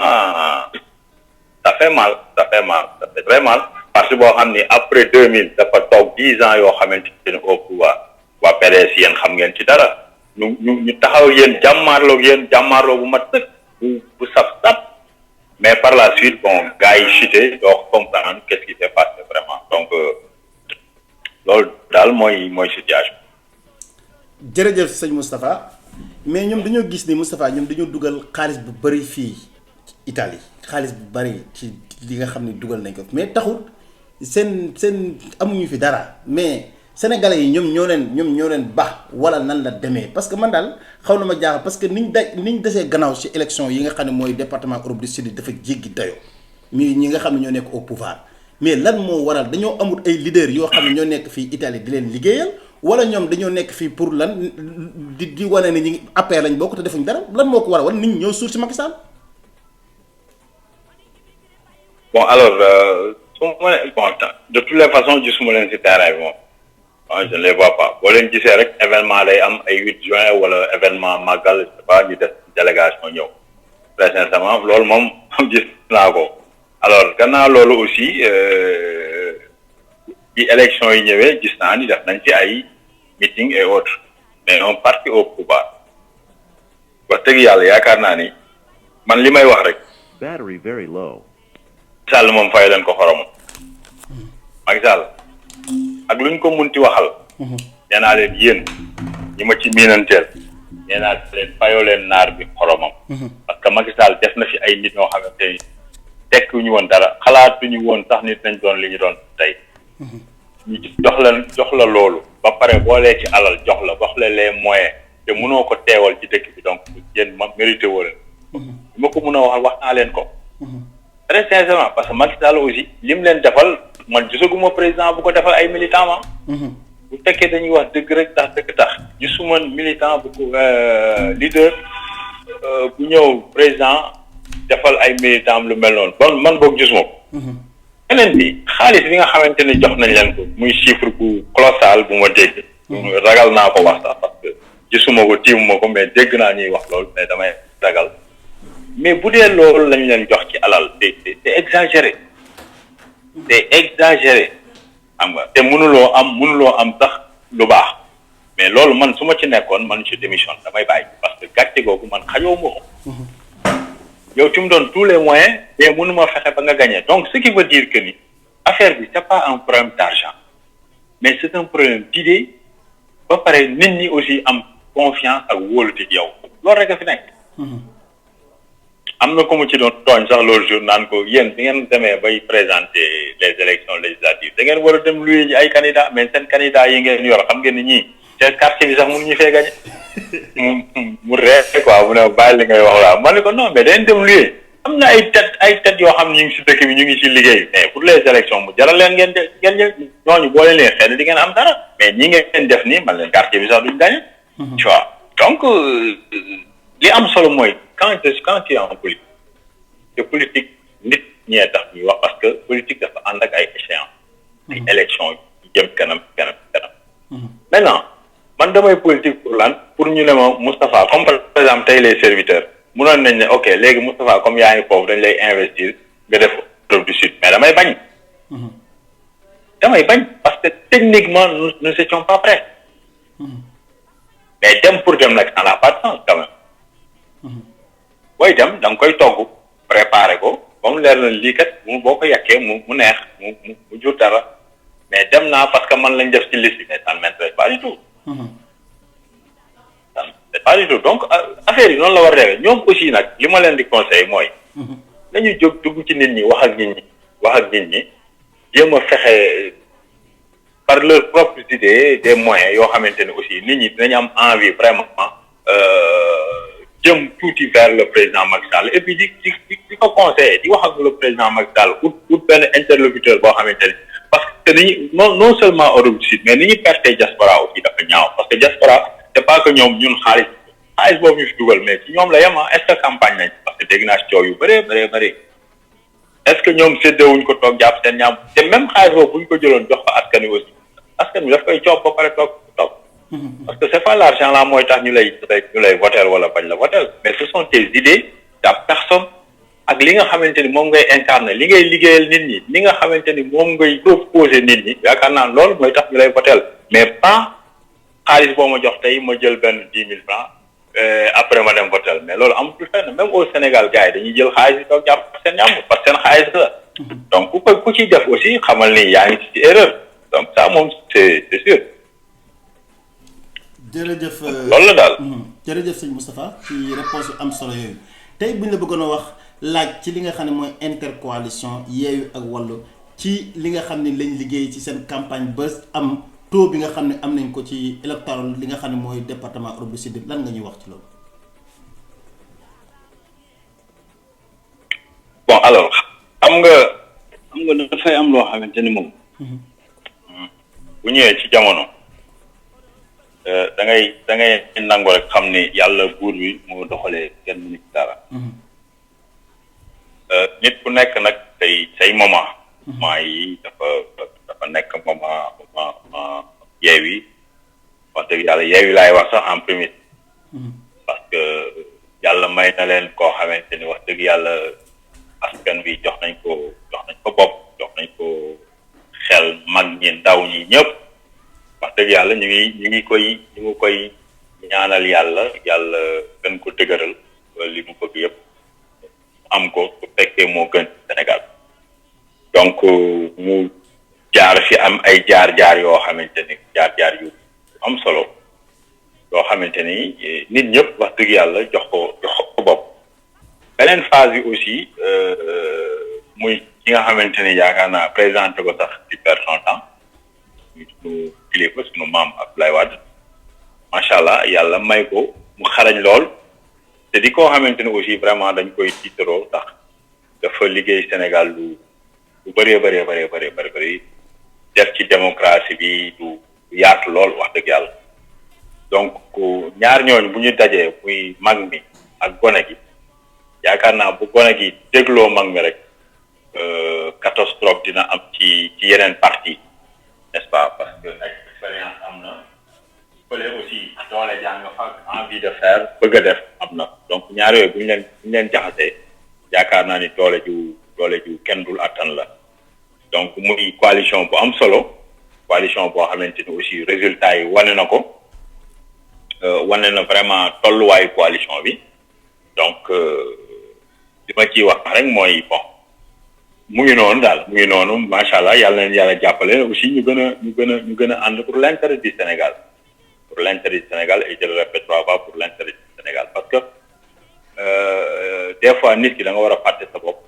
ça fait très mal parce que boo xam ni après 2000 dafa toog 10 ans yoo xamante ne au pouvoir waa PDS yéen xam ngeen ci dara ñu taxaw yéen jàmmaarloo bu mat sëkk bu saf mais par la suite bon gars yi chuté doo comprendre qu'est-ce qui s'est passé vraiment donc loolu daal mooy situation. jërëjëf sëñ Moustapha mais ñoom dañoo gis ni Moustapha ñoom dañoo dugal xaalis bu bëri fii Italie xaalis bu bëri ci li nga xam ne dugal nañ ko mais taxul seen amuñu fi dara mais sénégalais yi ñoom ñoo leen baax wala nan la demee parce que man daal xaw na ma jaaxal parce que niñ desee gannaaw ci élection yi nga xam ne mooy département Europe du Sud dafa jéggi dayoo ñi nga xam ne ñoo nekk au pouvoir mais lan moo waral dañoo amul ay leaders yoo xam ne ñoo nekk fii Italie di leen liggéeyal wala ñoom dañoo nekk fii pour lan di wane ne ñi APR lañ bokk te defuñ dara lan moo ko waral wala nit ñi ñoo suul ci Macky Sall. bon alors de toutes les façons gisuma leen ci terrain bi moom. je ne les vois pas boo leen gisee rek événement day am ay 8 juin wala événement màggal je sais pas ñu def délégation ñëw très sincèrement loolu moom gis naa ko alors gannaaw loolu aussi bi élection yi ñëwee gis naa ni def nañ ci ay meeting et autres mais un parti au pouvoir wax dëgg yàlla yaakaar naa ni man li may wax rek battery very low Sall moom fay leen ko xoromam Macky Sall ak luñ ko munti waxal nee naa leen yéen ñi ma ci miinanteel nee naa leen fayoo leen naar bi xoromam parce que Macky Sall def na fi ay nit ñoo xamante ni tekkuñu woon dara xalaatuñu woon sax nit nañ doon li ñu doon tey ñu jox la loolu ba pare boolee ci alal jox la wax la les moyens te mënoo ko teewal ci dëkk bi donc yéen ma mérité woo leen ma ko mën a wax naa leen ko. très sincèrement parce que Macky Sall aussi lim leen defal man gisaguma président bu ko defal ay militants ma. bu fekkee dañuy wax dëgg rek tax dëgg tax gisuma militant bu ko leader bu ñëw président defal ay militants am lu mel noonu bon man boog gisuma ko. beneen bi xaalis bi nga xamante ne jox nañ leen ko muy chiffre bu colossal bu ma dégg. ragal naa ko wax sax parce que gisuma ko tiimuma ko mais dégg naa ñuy wax loolu mais damay ragal mais bu dee loolu lañ leen jox ci alal c'est exagéré c'est exagéré xam nga te mënuloo am sax lu baax mais loolu man su ma ci nekkoon man je démissionne damay bàyyi parce que gàcce googu man xajoo ma ko. yow tu me donnes tous les moyens mais mënuma fexe ba nga gagner donc ce qui veut dire que ni affaire bi c'est pas un problème d'argent mais c'est un problème d'idée ba pare nit ñi aussi am confiance ak wóolute ci yow loolu rek a fi nekk. am na ko mu ci doon tooñ sax loolu jour naan ko yéen bi ngeen demee bay présenter les élections législatives da ngeen war a dem luye ji ay candidats mais seen candidats yi ngeen yor xam ngeen ni ñii seen quartier bi sax mënuñu fee gagner. mu reete quoi mu ne bàyyi li ngay wax laa ma ne ko non mais dañ dem luye am na ay tête yoo xam ne ñu ngi si dëkk bi ñu ngi si liggéey mais pour les élections mu jaral leen ngeen ñooñu boo leen xel di ngeen am dara mais ñi ngeen def nii man leen quartier bi sax duñ gagné. tu vois donc li am solo mooy quand tu es en politique te politique nit ñee tax ñuy wax parce que politique dafa ànd ak ay échéances. ay élections yu jëm kanam. maintenant man damay politique pour lan pour ñu ne ma Moustapha comme par exemple tey les serviteurs munoon nañ ne ok léegi Moustapha comme yaa ngi foofu dañ lay investir nga def Europe du Sud mais damay bañ parce que techniquement nous n'étions pas prêts mais dem pour dem nag ça n'a pas de sens quand même booy dem da nga koy togg préparer ko ba mu leer na lii kat boo ko yàkkee mu neex mu jur dara mais dem naa parce que man lañ def ci liste bi mais ça ne m'intéresse pas du tout. C'est pas du tout donc affaire yi noonu la war a demee ñoom aussi nag li ma leen di conseiller mooy. nañu jóg dugg ci nit ñi wax ak nit ñi jéem a fexe par leurs propres idées des moyens yoo xamante ne aussi nit ñi dinañ am envie vraiment jëm tuuti vers le président Macky Sall et puis di ko conseiller di wax ak le président Macky Sall ut benn interlocuteur boo xamante ne parce que dañuy non seulement Europe du Sud mais ni ñu perte diaspora aussi dafa ñaaw parce que diaspora c'est pas que ñoom ñun xaalis boobu ñu fi dugal mais ci ñoom la yem est-ce que campagne nañ parce que dégg naa ci coow yu bëree est-ce que ñoom séddewuñ ko toog jàpp seen ñaam te même xaalis boobu bu ñu ko jëloon jox ko askan wi aussi askan wi daf koy coob ba pare toog parce que c'est pas l'argent là mooy tax ñu lay voter wala bañ la voter mais ce sont tes idées ta personne ak li nga xamante ni moom ngay incarner li ngay liggéeyal nit ñi li nga xamante ni moom ngay proposer nit ñi yaakaar naa loolu mooy tax ñu lay voter mais pas xaalis boo ma jox tey ma jël benn 10 000 francs après ma dem voter mais loolu amatul fenn même au Sénégal gars yi dañuy jël xaalis bi toog jàpp seen ñàmm parce que seen xaalis la donc ku ciy def aussi xamal ni yaa ngi ci erreur donc ça moom c'est sûr. jërëjëf loolu la daal. jërëjëf sëñ Moustapha ci réponse yu am solo yooyu tey bu ñu la bëggoon a wax laaj ci li nga xam ne mooy intercoalition Yewwi ak Wallu ci li nga xam ne lañ liggéey ci seen campagne ba am taux bi nga xam ne am nañ ko ci électoral li nga xam ne mooy département Europe du Sud lan nga ñuy wax ci loolu. bon alors xam nga dafay am loo xamante ni moom. bu ñëwee ci jamono. da ngay nangu rek xam ni yàlla buur bi moo doxalee kenn mënu ci dara. nit ku nekk nag say moment. moment yi dafa nekk moment Yewwi wax dëgg yàlla Yewwi laay wax sax en premier. parce que yàlla may na leen koo xamante ni wax dëgg yàlla askan wi jox nañ ko bopp jox nañ ko xel mag ñi ndaw ñi ñëpp. wax dëgg yàlla ñu ngi koy ñaanal yàlla gën ko dëgëral li mu bëgg yëpp am ko bu fekkee moo gën Sénégal donc mu jaar fi am ay jaar yoo xamante ni jaar yu am solo yoo xamante ni nit ñëpp wax dëgg yàlla jox ko bopp beneen phase bi aussi muy ki nga xamante ni yaakaar naa présenté ko sax ci perd son temps suñu kilifa suñu maam Abdoulaye Wade macha allah yàlla may ko mu xarañ lool te di koo xamante ne aussi vraiment dañ koy tiitaroo tax dafa liggéey Sénégal lu bëree def ci démocratie bi du yaatu lool wax dëgg yàlla donc ñaar ñooñu bu ñu dajee muy mag mi ak gone gi yaakaar naa bu gone gi dégloo mag mi rek catastrophe dina am ci yeneen parti n'est-ce pas parce que expérience am na fële aussi doole jàng fa envie de faire bëgg a def am na donc ñaar yooyu bu ñu leen jaxasee yaakaar naa ni doole ju kenn dul attan la donc muy coalition bu am solo coalition boo xamante ni aussi résultat yi wane na ko wane na vraiment tolluwaayu coalition bi donc li ma ciy wax rek mooy bon mu ngi noonu macha allah yàlla leen yàlla jàppale aussi ñu gën a ànd pour l'intérêt du Sénégal et je le répète pour l'intérêt du Sénégal parce que des fois nit ki da nga war a fàtte sa bopp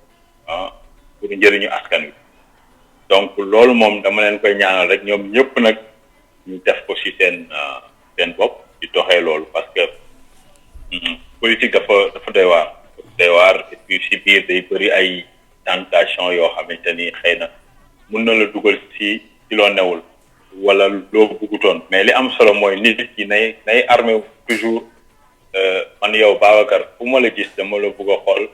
pour njëriñu askan wi donc loolu moom dama leen koy ñaanal rek ñoom ñëpp nag ñu def ko ci seen bopp di doxee loolu parce que politique dafa doy waar et puis ci biir day bëri ay tentation yoo xamante ni xëy na mun na la dugal ci loo newul wala loo bëggutoon mais li am solo mooy nit ki nay armé toujours man yow Babacar fu ma la gis dama la bëgg a xool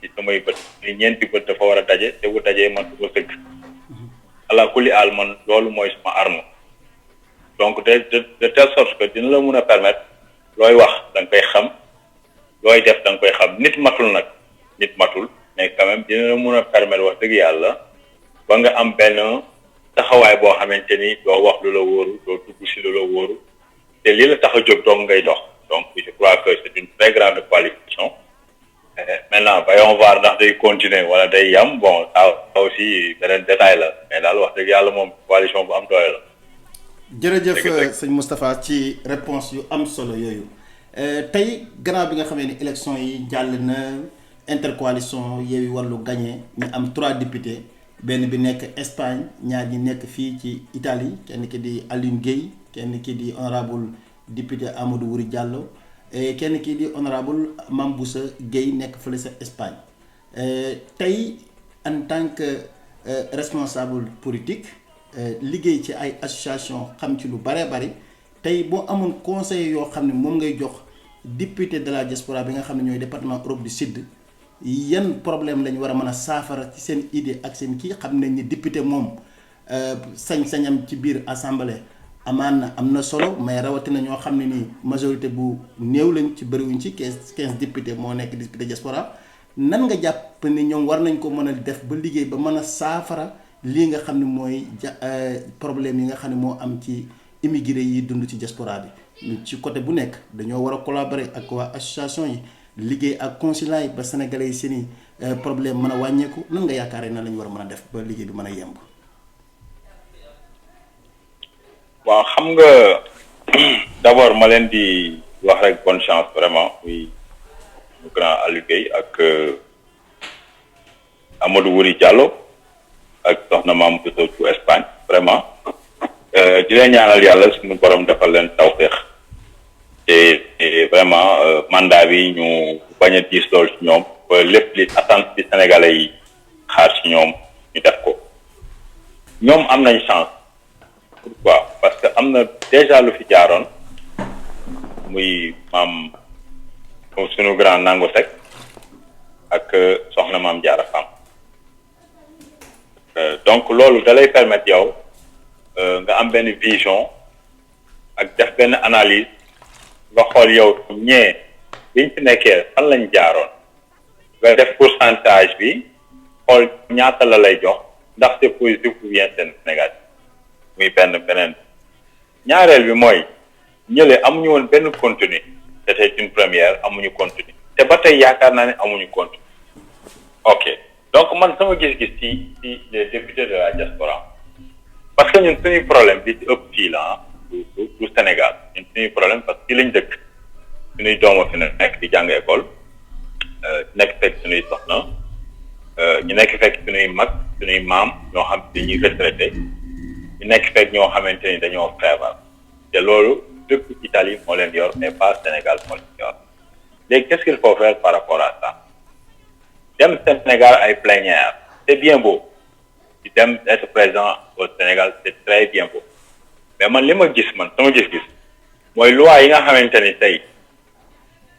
ci samay bët ni ñeenti bët dafa war a daje te bu dajee man du ma sëgg ala kulli aal man loolu mooy suma arme donc de telle sorte que dina la mun a permettre looy wax da nga koy xam looy def da nga koy xam nit matul mais quand même dina la mun a permettre wax dëgg yàlla ba nga am benn taxawaay boo xamante ni doo wax lu la wóoru doo dugg si lu la wóoru te li la tax a jóg dong ngay dox donc je crois que c'est une très grande coalition maintenant voyons voir ndax day continuer wala day yam bon ça aussi beneen détail la mais daal wax dëgg yàlla moom coalition bu am doole la. jërëjëf sëñ Moustapha ci réponse yu am solo yooyu tey gannaaw bi nga xamee ni élection yi jàll na intercoalition Yewwi Wallu gagné ñu am 3 députés benn bi nekk Espagne ñaar ñi nekk fii ci Italie kenn ki di Alioune Guèye kenn ki di honorable député Amadou Wuri Diallo kenn ki di honorable Mame Boussa Guèye nekk fële sa Espagne tey en tant que responsable politique liggéey ci ay association xam ci lu bare bari tey boo amoon conseil yoo xam ne moom ngay jox député de la diaspora bi nga xam ne ñooy département Europe du Sud yan problème lañ war a mën a saafara ci seen idée ak seen kii xam nañ ni député moom sañ-sañam ci biir assemblée amaan na am na solo mais rawatina ñoo xam ne nii majorité bu néew lañ ci bëriwuñ ci 15 député moo nekk député diaspora nan nga jàpp ni ñoom war nañ ko mën a def ba liggéey ba mën a saafara lii nga xam ne mooy problème yi nga xam ne moo am ci immigré yi dund ci diaspora bi ci côté bu nekk dañoo war a collaborer ak waa association yi liggéey ak consulat yi ba sénégalais yi seeni problème mën a wàññeeku nan nga yaakaaree na la ñu war a mën a def ba liggéey bi mën a yemb. waaw xam nga d'abord ma leen di wax rek bonne chance vraiment muy le grand Aliou Guèye ak Amadou Wuri Diallo ak soxna Mame Boussa bu Espagne vraiment di leen ñaanal yàlla suñu borom defal leen tawfeex te vraiment mandat bi ñu bañ a diis lool ci ñoom ba lépp li attente ci sénégalais yi xaar ci ñoom ñu def ko ñoom am nañ chance. Pourquoi? Parce que am na déjà lu fi jaaroon muy maam sunu grand Nango Seck ak soxna maam Diarra Fam donc loolu da lay permettre yow nga am benn vision ak def benn analyse nga xool yow ñee biñ fi nekkee fan lañ jaaroon nga def pourcentage bi xool ñaata la lay jox ndax c'est positif ou bien c'est négatif muy beneen ñaareel bi mooy ñële amuñu woon benn contenu c'était une première amuñu contenu te ba tey yaakaar naa ne amuñu contenu ok donc man sama gis-gis ci les députés de la diaspora parce que ñun suñuy problème bi ci ëpp fii la du Sénégal ñun suñuy problème parce que fii lañ dëkk suñuy dooma fi nekk di jàng école nekk fekk suñuy soxna ñu nekk fekk suñuy mag suñuy maam ñoo xam dañuy retraité ñu nekk fekk ñoo xamante ni dañoo feebar te loolu dëkk Italie moo leen yor mais pas Sénégal moo leen yor léegi qu'est-ce qu'il faut faire par rapport à ça dem Sénégal ay plénière c'est bien beau di dem être présent au Sénégal c'est très bien beau mais man li ma gis man sama gis-gis mooy loi yi nga xamante ni tey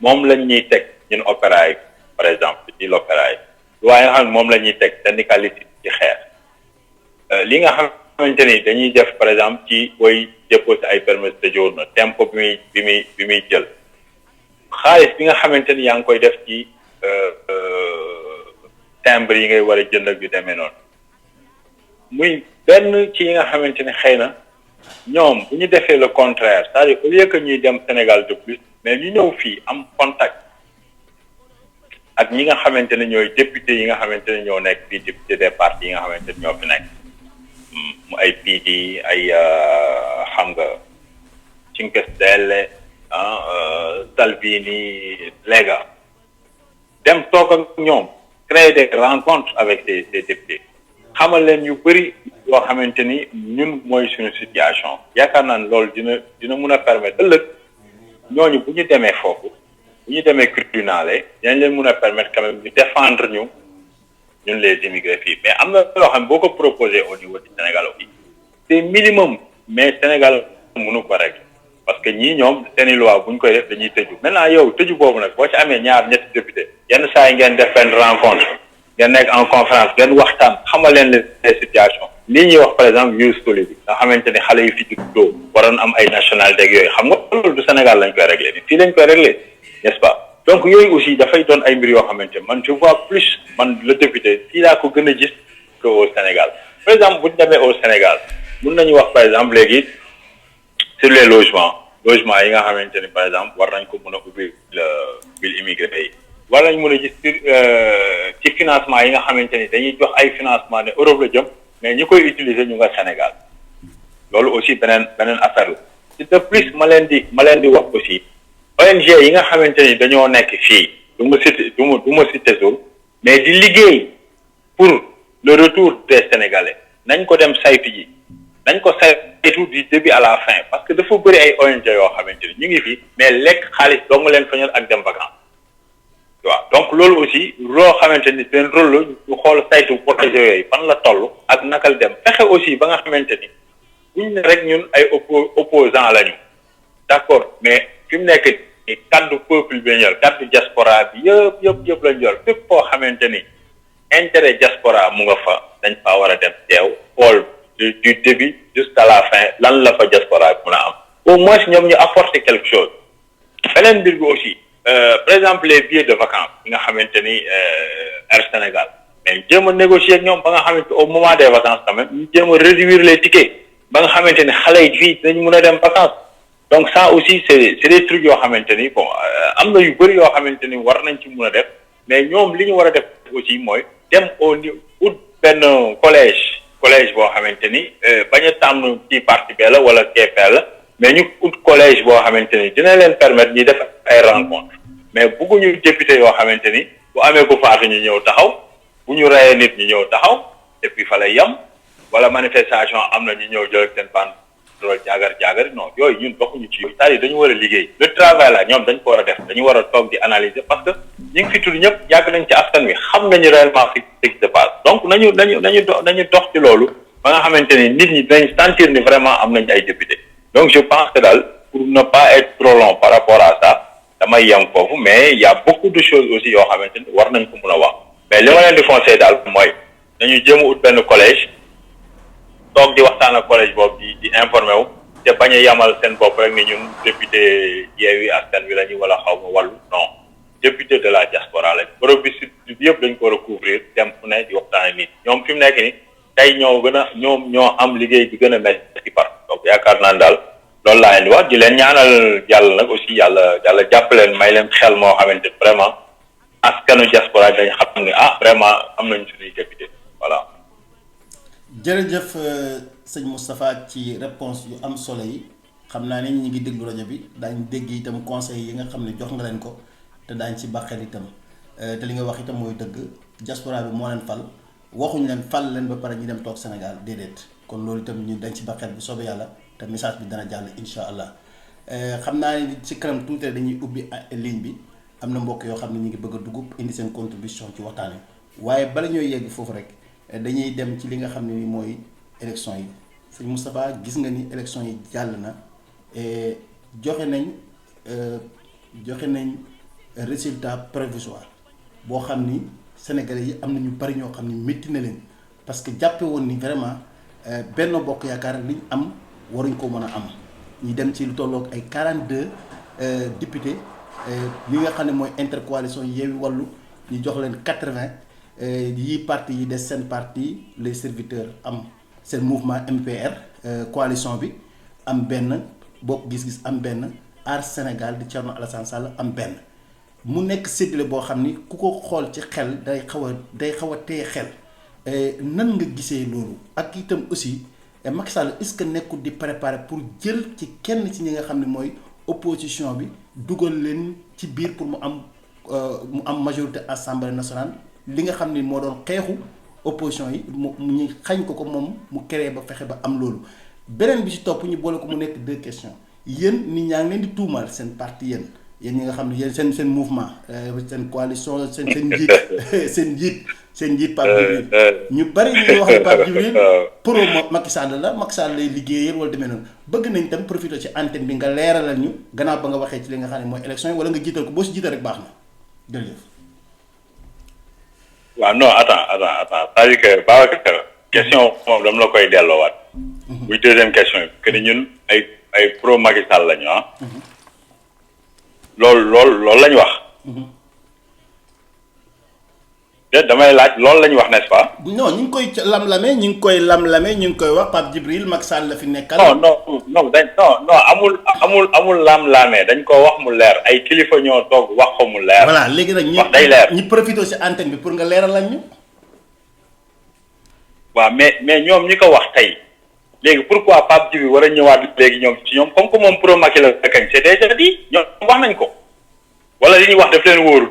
moom lañ ñuy teg ñun opéra yi par exemple ci l'opéra yi loi yi nga xam ne moom la ñuy teg syndicaliste ci xeex li nga xamante ni dañuy def par exemple ci booy déposer ay permis de séjour na tempo bi muy jël xaalis bi nga xamante ni yaa ngi koy def ci timbre yi ngay war a jënd ak yu demee noonu muy benn ci yi nga xamante ni xëy na ñoom bu ñu defee le contraire c'est-à-dire au lieu que ñuy dem Sénégal de plus mais ñu ñëw fii am contact ak ñi nga xamante ne ñooy député yi nga xamante ne ñoo nekk fii député des partis yi nga xamante ne ñoo fi nekk mu ay PD ay xam nga Cinque Stelle Salvini Lega dem toog ak ñoom créer des rencontres avec ces députés xamal leen yu bëri yoo xamante ni ñun mooy suñu situation yaakaar naa ne loolu dina mun a permettre ëllëg ñooñu bu ñu demee foofu bu ñu demee tribunal dinañ leen mun a permettre quand même ñu défendre ñun les immigrés fii mais am na loo xam ne boo ko proposé au niveau du Sénégal aussi c'est minimum mais Sénégal mënu ko régler parce que ñii ñoom seeni loi bu ñu koy def dañuy tëju maintenant yow tëju boobu nag boo ci amee ñaar ñetti député yenn saa yi ngeen def benn rencontre ngeen nekk en conférence ngeen waxtaan xamal leen les situations lii ñuy wax par exemple use politique nga xamante ni xale yu fi juddoo waroon am ay nationalité ak yooyu xam nga loolu du Sénégal lañ koy régler ni fii lañ koy régler n'est-ce pas donc yooyu aussi dafay doon ay mbir yoo xamante man je vois plus man le député fii laa ko gën a gis que au Sénégal par exemple bu ñu demee au Sénégal mun nañu wax par exemple léegi sur les logements yi nga xamante ni par exemple war nañ ko mën a ubbi bil immigré yi war nañ mën a gis ci financement yi nga xamante ni dañuy jox ay financement ne Europe la jëm mais ñi koy utiliser ñu nga Sénégal loolu aussi beneen affaire la de plus ma leen di wax aussi ONG yi nga xamante ni dañoo nekk fii du ma cité tur mais di liggéey pour le retour des Sénégalais nañ ko dem saytu ji nañ ko saytu du début à la fin parce que dafa bëri ay ONG yoo xamante ni ñu ngi fi mais lekk xaalis doo nga leen fañal ak dem vacances waaw donc loolu aussi loo xamante ni seen rôle la ñu xool saytu projet yooyu fan la toll ak nakal dem fexe aussi ba nga xamante ni buñ ne rek ñun ay opposants lañu d'accord mais fi mu nekk ni kaddu peuple bi ñor kaddu diaspora bi yëpp lañ yor fépp koo xamante ni intérêt diaspora mu nga fa dañ faa war a dem teew xool du début jusqu'à la fin lan la fa diaspora bi mun a am au moins ñoom ñu apporter quelque chose beneen mbir bi aussi par exemple les billets de vacances yi nga xamante ni Air Sénégal mais jéem a négocier ak ñoom ba nga xamante au moment des vacances quand même ñu jéem a réduire les tickets ba nga xamante ni xale yi fii dañu mën a dem vacances donc ça aussi c'est des trucs yoo xamante ni bon am na yu bëri yoo xamante ni war nañ ci mën a def mais ñoom li ñu war a def aussi mooy dem au niveau ut benn collège boo xamante ni bañ a tànn ci parti bee la wala KPL la mais ñu ut collège boo xamante ni dina leen permettre ñuy def ay rencontres mais bëgguñu député yoo xamante ni bu amee ko faatu ñu ñëw taxaw bu ñu reyee nit ñu ñëw taxaw et puis fa lay yem wala manifestation am na ñu ñëw jël seen banderole jaagar non yooyu ñun bokkuñu ci yooyu c'est-à-dire dañu war a liggéey le travail là ñoom dañ ko war a def dañu war a toog di analyser parce que ñi ngi fi tudd ñëpp yàgg nañ ci askan wi xam nañu réellement ce qui se passe donc nañu dox ci loolu ba nga xamante ni nit ñi dañ sentir ni vraiment am nañ ay député donc je pense que daal pour ne pas être trop long par rapport à ça damay yem foofu mais il y a beaucoup de choses aussi yoo xamante ni war nañ ko mën a wax mais li ma leen di conseiller daal mooy nañu jéem a ut benn collège toog di waxtaan ak collège boobu di informé wu te bañ a yamal seen bopp rek ni ñun député Yewwi Askan Wi lañu wala xaw ma wàllu non député de la diaspora lañ Europe bi sud bi yëpp dañ ko war a couvrir dem fu ne di waxtaan ak nit ñoom fi mu nekk ni tey ñoo am liggéey bi gën a mel ci par donc yaakaar naa daal loolu laa leen di wax di leen ñaanal yàlla nag aussi yàlla jàppaleen may leen xel moo xamante vraiment askanu diaspora dañ xam ne vraiment am nañ suñuy député voilà. jërëjëf sëñ Moustapha ci réponse yu am solo yi xam naa ne ñi ngi déglu rajo bi daañu dégg itam conseil yi nga xam ne jox nga leen ko te daañ ci bàqeel itam te li nga wax itam mooy dëgg diaspora bi moo leen fal waxuñ leen fal leen ba pare ñu dem toog Sénégal déedéet kon loolu itam ñu dañ ci bàqeel bu soobee yàlla te message bi dana jàll incha allah xam naa ne ci kanam tuuti dañuy ubbi ligne bi am na mbokk yoo xam ne ñu ngi bëgg a dugg indi seen contribution ci waxtaan wi waaye bala ñooy yegg foofu rek dañuy dem ci li nga xam ne ni mooy élection yi sëñ Moustapha gis nga ni élection yi jàll na joxe nañ résultat provisoire boo xam ni Sénégalais yi am na ñu bari ñoo xam ni métti na leen parce que jàppe woon ni vraiment Benno Bokk Yaakaar li ñu am waruñ ko mën a am ñu dem ci lu tolloog ay 42 députés li nga xam ne mooy intercoalition Yewwi Wallu ñu jox leen 80 yi parti yi des seen parti les serviteurs am seen mouvement MPR coalition bi am benn Bokk Gis-Gis am benn Aar Sénégal di Thierno Alassane Sall am benn mu nekk séddale boo xam ni ku ko xool ci xel day xaw a téye xel nan nga gisee loolu ak itam aussi Macky Sall est-ce que nekkul di préparer pour jël ci kenn ci ñi nga xam ne mooy opposition bi dugal leen ci biir pour mu am majorité assemblée nationale li nga xam ni moo doon xeexu opposition yi mu ñu xañ ko moom mu créé ba fexe ba am loolu beneen bi ci topp ñu boole ko mu nekk 2 questions yéen nit ñaa ngi leen di tuumaal seen parti yéen ñi nga xam ne yéen seen mouvement seen coalition seen njiit Pape Djibril ñu bari ñu ngi wax ne Pape Djibril pro Macky Sall la Macky Sall lay liggéeyal wala demee noonu bëgg nañ tam profité ci antenne bi nga leeralal ñu gannaaw ba nga waxee ci li nga xam ne mooy élection yi wala nga jiital ko boo si jiital rek baax na jërëjëf. waaw non attends c'est-à-dire que Babacar question moom dama la koy delloowaat. muy deuxième question bi que ni ñun ay pro Macky Sall lañu loolu lañu wax. te damay laaj loolu lañu wax n'est-ce pas. non ñu ngi koy lam-lame ñu ngi koy wax Pape Djibril Macky Sall la fi nekkal. non amul lam-lame dañ ko wax mu leer ay kilifa ñoo toog wax ko mu leer. voilà léegi nag wax day leer ñi profité ci antenne bi pour nga leeralal ñu. waaw mais ñoom ñi ko wax tey léegi pourquoi Pape Djibril war a ñëwaat léegi ñoom ci ñoom comme que moom pro Macky la kañ c'est déjà dit ñoom wax nañ ko wala li ñuy wax daf leen wóorul.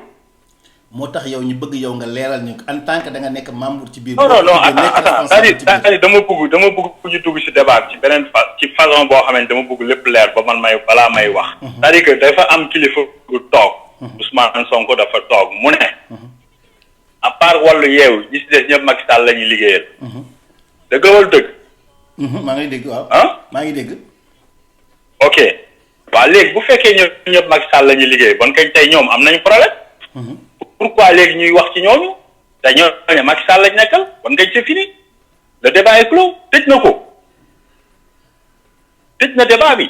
moo tax yow ñu bëgg yow nga leeral ñu en tant que da nga nekk membre ci biir. non attends c'est-à-dire dama bëgg ku ñu dugg ci débat ci beneen ci façon boo xam ne dama bëgg lépp leer ba man balaa may wax. c'est-à-dire que dafa am kilifa gu toog. Ousmane Sonko dafa toog mu ne. à part wàllu yeewu ñi ci des ñëpp Macky Sall la ñuy liggéeyal. dëgg wala dëgg. maa ngi dégg waaw. maa ngi dégg. ok waaw léegi bu fekkee ñëpp Macky Sall la ñuy liggéey bon kañ tey ñoom am nañu problème. pourquoi léegi ñuy wax ci ñooñu te ñoo ne Macky Sall lañ nekkal kon ngañ c'est fini le débat est clos tëj na débat bi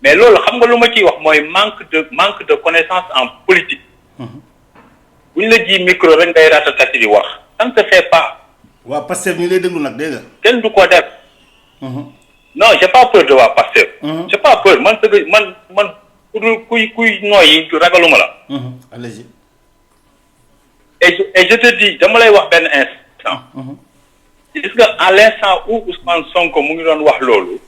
mais loolu xam nga lu ma ciy wax mooy manque de connaissance en politique. bu ñu la ji micro rek ngay ratatati di wax ça ne se fait pas. waa Pastef ñu lay déglu nag dégg nga. kenn du ko def. non j'ai pas peur de waa Pastef. j'ai pas peur man kuy nooyi ragaluma la. allez-y. et je te dis dama lay wax benn instant. gis nga à l'instant où Ousmane Sonko mu ngi doon wax loolu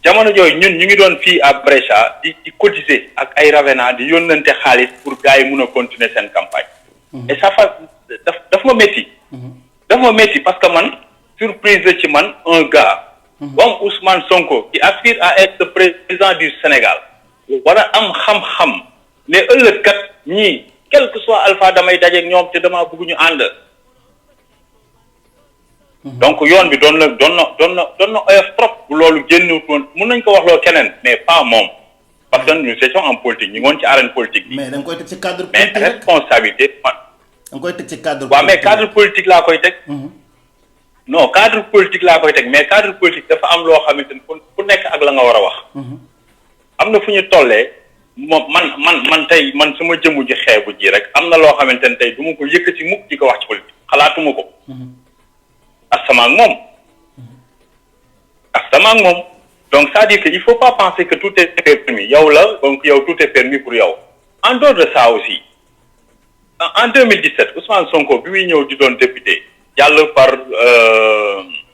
jamono jooju ñun ñu ngi doon fii à Brescia di cotiser ak ay Ravena di yónnante xaalis pour gars yi mun a continuer seen campagne. et ça daf ma métti. daf ma métti parce que man surprise la ci man un gars. comme Ousmane Sonko qui aspire à être le président du Sénégal. war a am xam-xam ne ëllëg kat ñii quel que soit alpha damay dajeeg ñoom te damaa bëgg ñu ànd. donc yoon bi doon na oyof trop bu loolu génn woon mun nañ ko wax loo keneen mais pas moom parce que nous étions en politique ñu ngi woon ci arène politique bi. mais da nga koy teg ci cadre politique mais responsabilité man. da nga koy teg ci cadre. waaw mais cadre politique laa koy teg. non cadre politique laa koy teg mais cadre politique dafa am loo xamante ni ku nekk ak la nga war a wax. am na fu ñu tollee moom man tey man sama jëmu ji xeebu ji rek am na loo xamante ne tey du ma ko yëkkati mukk di ko wax ci politique xalaatuma ko. asama ak moom donc c'est-à-dire que il faut pas penser que tout est permis yow la donc yow tout est permis pour yow. en dehors de ça aussi en 2017 Ousmane Sonko bi muy ñëw di doon député jàll par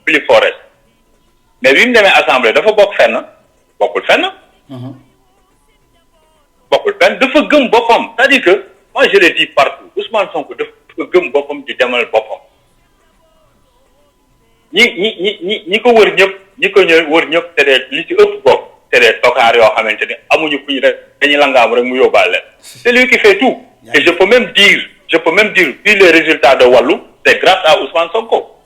Philippe Forest mais bi mu demee assemblée dafa bokkul fenn. bokkul fenn dafa gëm boppam c'est-à-dire que moi je le dis partout Ousmane Sonko dafa gëm boppam di demal boppam ñi ko wër ñëpp ñi ko ñëw wër ñëpp te li ci ëpp bopp c'est des tocards yoo xamante ni amuñu fu ñu rek dañuy langaam rek mu yóbbaale leen. C'est lui qui fait tout. Et je peux même dire puis les résultats de Wallu c'est grâce à Ousmane Sonko.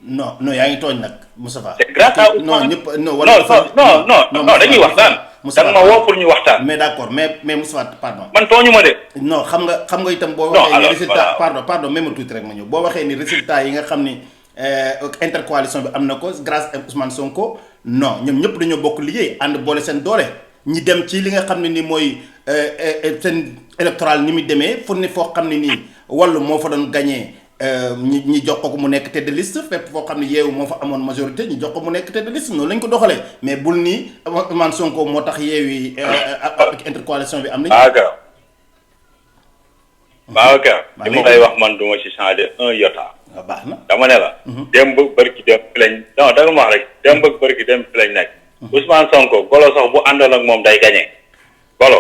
non yaa ngi tooñ nag Moustapha. c'est grâce à Ousmane non dañuy waxtaan. da ma woo pour ñu waxtaan. mais d'accord mais Moustapha pardon. man tooñu ma de. non xam nga itam boo waxee ni résultat pardon même tuuti rek ma ñëw boo waxee ni résultat yi nga xam ni intercoalition bi am na ko grâce à Ousmane Sonko non ñoom ñëpp dañoo bokk liggéey ànd boole seen doole ñi dem ci li nga xam ne ni mooy seen électoral ni muy demee fu ne foo xam ne nii Wallu moo fa doon gagné ñi jox ko mu nekk tête de liste fépp foo xam ne Yewwi moo fa amoon majorité ñi jox ko mu nekk tête de liste noonu lañ ko doxalee mais bul nii Ousmane Sonko moo tax Yewwi ak intercoalition bi am nañu. Babacar li ma lay wax man du ma ci changer un iota. waaw baax na dama ne la. démb bërki dem fi lañ non da nga ma wax rek démb bërki dem fi lañ nekk. Ousmane Sonko golo sax bu àndoon ak moom day gagné golo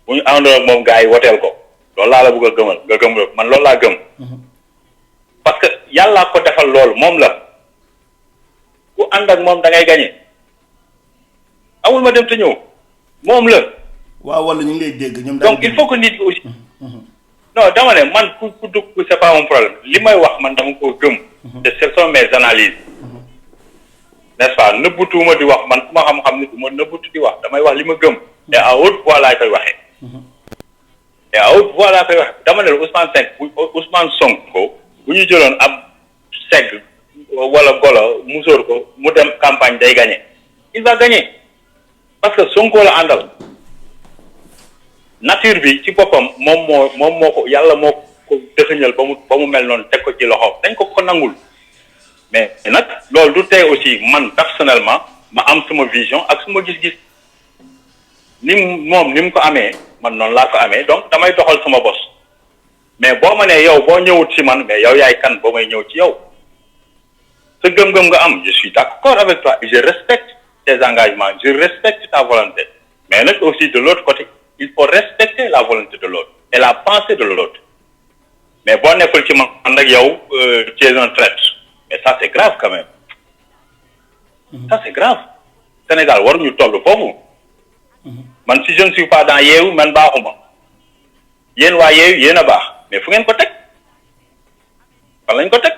bu ñu àndoon ak moom gars yi woteel ko loolu laa la bëgg a gëmal nga gëm rek man loolu laa gëm. parce que yàllaa ko defal loolu moom la ku ànd ak moom da ngay gagné amul ma dem te ñëw moom la. waaw wala ñu ngi lay dégg ñoom. donc il faut que nit aussi. non dama ne man ku dugg c'est pas mon problème li may wax man dama ko gëm. te ce sont mes analyses. n'est-ce pas nëbbutuuma di wax man ku ma xam-xam ni du ma nëbbutu di wax damay wax li ma gëm. et à haute voix laa koy waxee. et à haute voix laa koy waxee dama ne Ousmane Sonko bu ñu jëloon ab segg wala golo mu sóor ko mu dem campagne day gagner il va gagner parce que Sonko la àndal nature bi ci boppam moom moo ko yàlla moo ko dëxëñal ba mu mel noonu teg ko ci loxo dañ ko nangul mais nag loolu du tey aussi man personnellement ma am sama vision ak suma gis-gis ni mu ko amee man noonu laa ko amee donc damay doxal sama bos mais boo ma nee yow boo ñëwut ci man mais yow yaay kan boo may ñëw ci yow sa gëm-gëm nga am je suis d'accord avec toi je respecte tes engagements je respecte ta volonté mais nag aussi de l'autre côté il faut respecter la volonté de l'autre et la pensée de l'autre mais boo nekkul ci man nag yow tu es un traître mais ça c'est grave quand même ça c'est grave Sénégal waruñu toll foofu man si je ne suis pas dans Yewwi man baaxuma yéen waa Yewwi yéen a baax mais fu ngeen ko teg fan lañ ko teg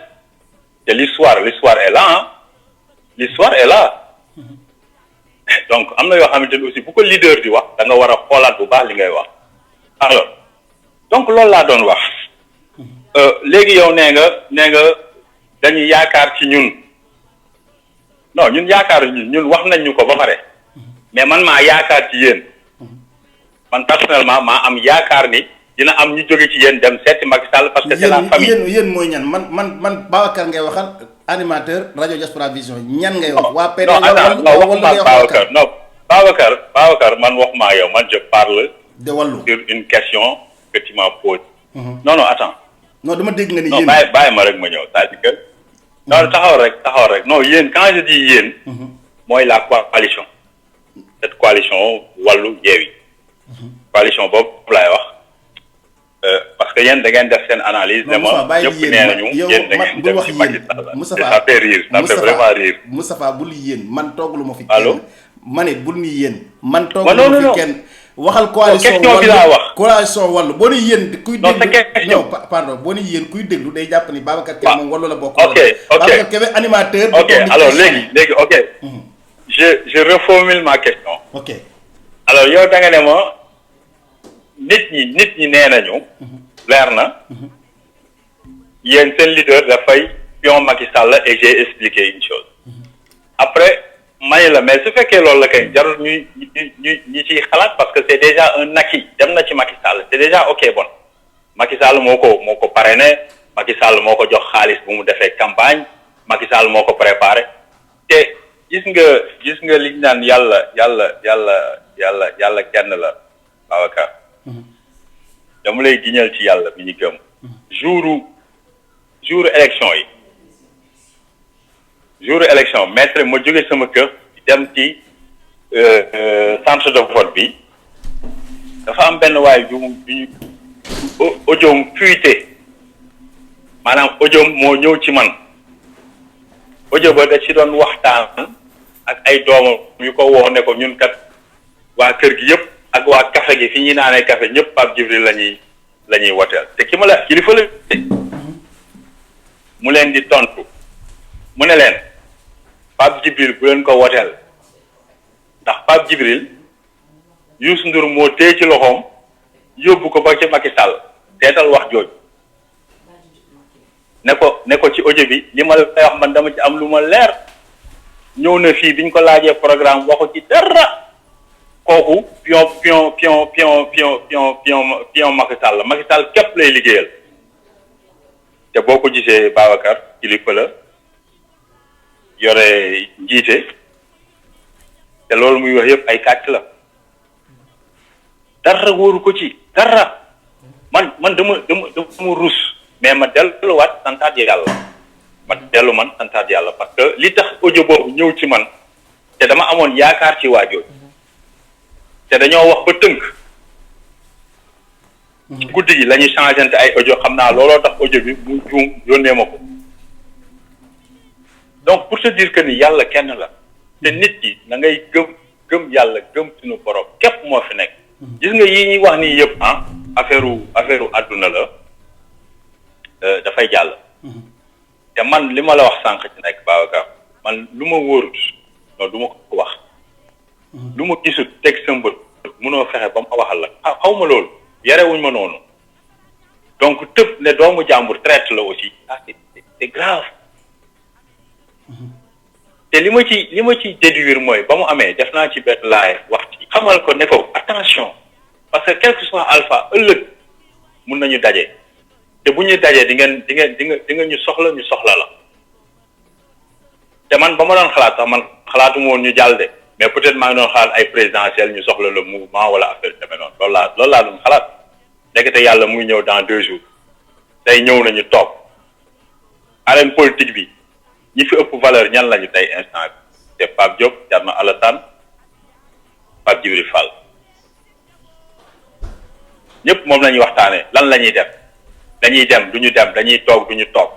te l'histoire est là ah l'histoire est là donc am na yoo xamante ni aussi bu ko leader di wax da nga war a xoolaat bu baax li ngay wax alors donc loolu laa doon wax léegi yow nee nga dañuy yaakaar ci ñun non ñun yaakaar ñun wax nañ ñu ko ba pare mais man maa yaakaar ci yéen man personnellement maa am yaakaar ni dina am ñu jóge ci yéen dem seeti Macky Sall parce que c'est la famille yéen mooy ñan man Babacar ngay waxal animateur rajo Diaspora Vision ñan ngay wax. waa PDS Babacar man wax maa yow man je parle. de Wallu sur une question que tu m'as posée. non attends. non dama dégg nga ni non yéen bàyyi ma rek ma ñëw c'est-à-dire que. non taxaw rek non yéen quand je dis yéen. mooy la coalition. cette coalition Wallu Yewwi. coalition boobu laay wax. parce que yéen da ngeen def seen analyse. ne ma ñëpp nee nañu yéen da ngeen def ci Macky Sall. ça fait rire ça fait vraiment rire. Moustapha bul yéen man toogalu ma fi. allo ma ne bul ni yéen. man toogalu ma fi kenn. waxal question bi laa wax coalition Wallu boo ni yéen. kuy non déglu non pardon boo ni yéen kuy déglu day jàpp ni Babacar Kébé moom Wallu la bokk. ok Babacar Kébé animateur. ok alors léegi ok. je reformule ma question. ok alors yow da nga ne ma. nit ñi nee nañu leer na yéen seen leader dafay pion Macky Sall et j'ai expliqué une chose après may la mais su fekkee loolu la kay jarul ñuy ciy xalaat parce que c'est déjà un acquis dem na ci Macky Sall c'est déjà ok bon Macky Sall moo ko parrainé Macky Sall moo ko jox xaalis bu mu defee campagne Macky Sall moo ko préparé te gis nga liñ naan yàlla kenn la Babacar dama lay giñal ci yàlla bi ñu gëm jour élection maître ma jóge sama kër dem ci centre de vote bi dafa am benn waay ju audio fuité maanaam audio moo ñëw ci man audio ba da ci doon waxtaan ak ay doomam yu ko woo ne ko ñun kat waa kër gi yëpp ak waa café gi fi ñuy naanee café ñëpp Pape Djibril la ñuy woteel te ki ma la kilifa la mu leen di tontu mu ne leen Pape Djibril bu leen ko woteel ndax Pape Djibril Youssou Ndour moo téye ci loxoom yóbbu ko ba ci Macky Sall teetal wax jooju ne ko ci audio bi li ma lay wax man dama ci am lu ma leer ñëw na fii biñ ko laajee programme waxu ci dara kooku pion Macky Sall képp lay liggéeyal te boo ko gisee Babacar kilifa la yore njiite te loolu muy wax yëpp ay kàcc la dara wóoru ko ci dara man dama rus mais ma delluwaat santaat yàlla santaat yàlla parce que li tax audio boobu ñëw ci man te dama amoon yaakaar ci waajooju te dañoo wax ba tënk ci guddi gi la ñuy changente ay audio xam naa looloo tax audio bi mu juum yónnee ma ko donc pour te dire que ni yàlla kenn la te nit ki da ngay gëm yàlla gëm suñu borom képp moo fi nekk gis nga yi ñuy wax nii yëpp affaire àdduna la dafay jàll te man li ma la wax sànq ci nekk Babacar man lu ma wóorut non du ma ko wax lu ma gisut teg sa mbët mënoo fexe ba ma waxal la xaw ma loolu yarewuñ ma noonu donc tëb ne doomu jàmbur traite la aussi c'est grave te li ma ci déduire mooy ba mu amee def naa ci benn laay wax ci xamal ko ne ko attention parce que quel que soit alpha ëllëg mun nañu daje te bu ñu dajee di nga ñu soxla la te man ba ma doon xalaat sax man xalaatuma woon ñu jàll de mais peut-être maa ngi doon xalaat ay présidentielles ñu soxla le mouvement wala affaire demee noonu loolu laa doon xalaat ndekete yàlla muy ñëw dans 2 jours tey ñëw nañu toog arène politique bi ñi fi ëpp valeur ñan lañu tey instant bi te Pape Diop Thierno Alassane Pape Djibril Fall ñëpp moom la ñuy waxtaanee lan la ñuy def dañuy dem duñu dem dañuy toog duñu toog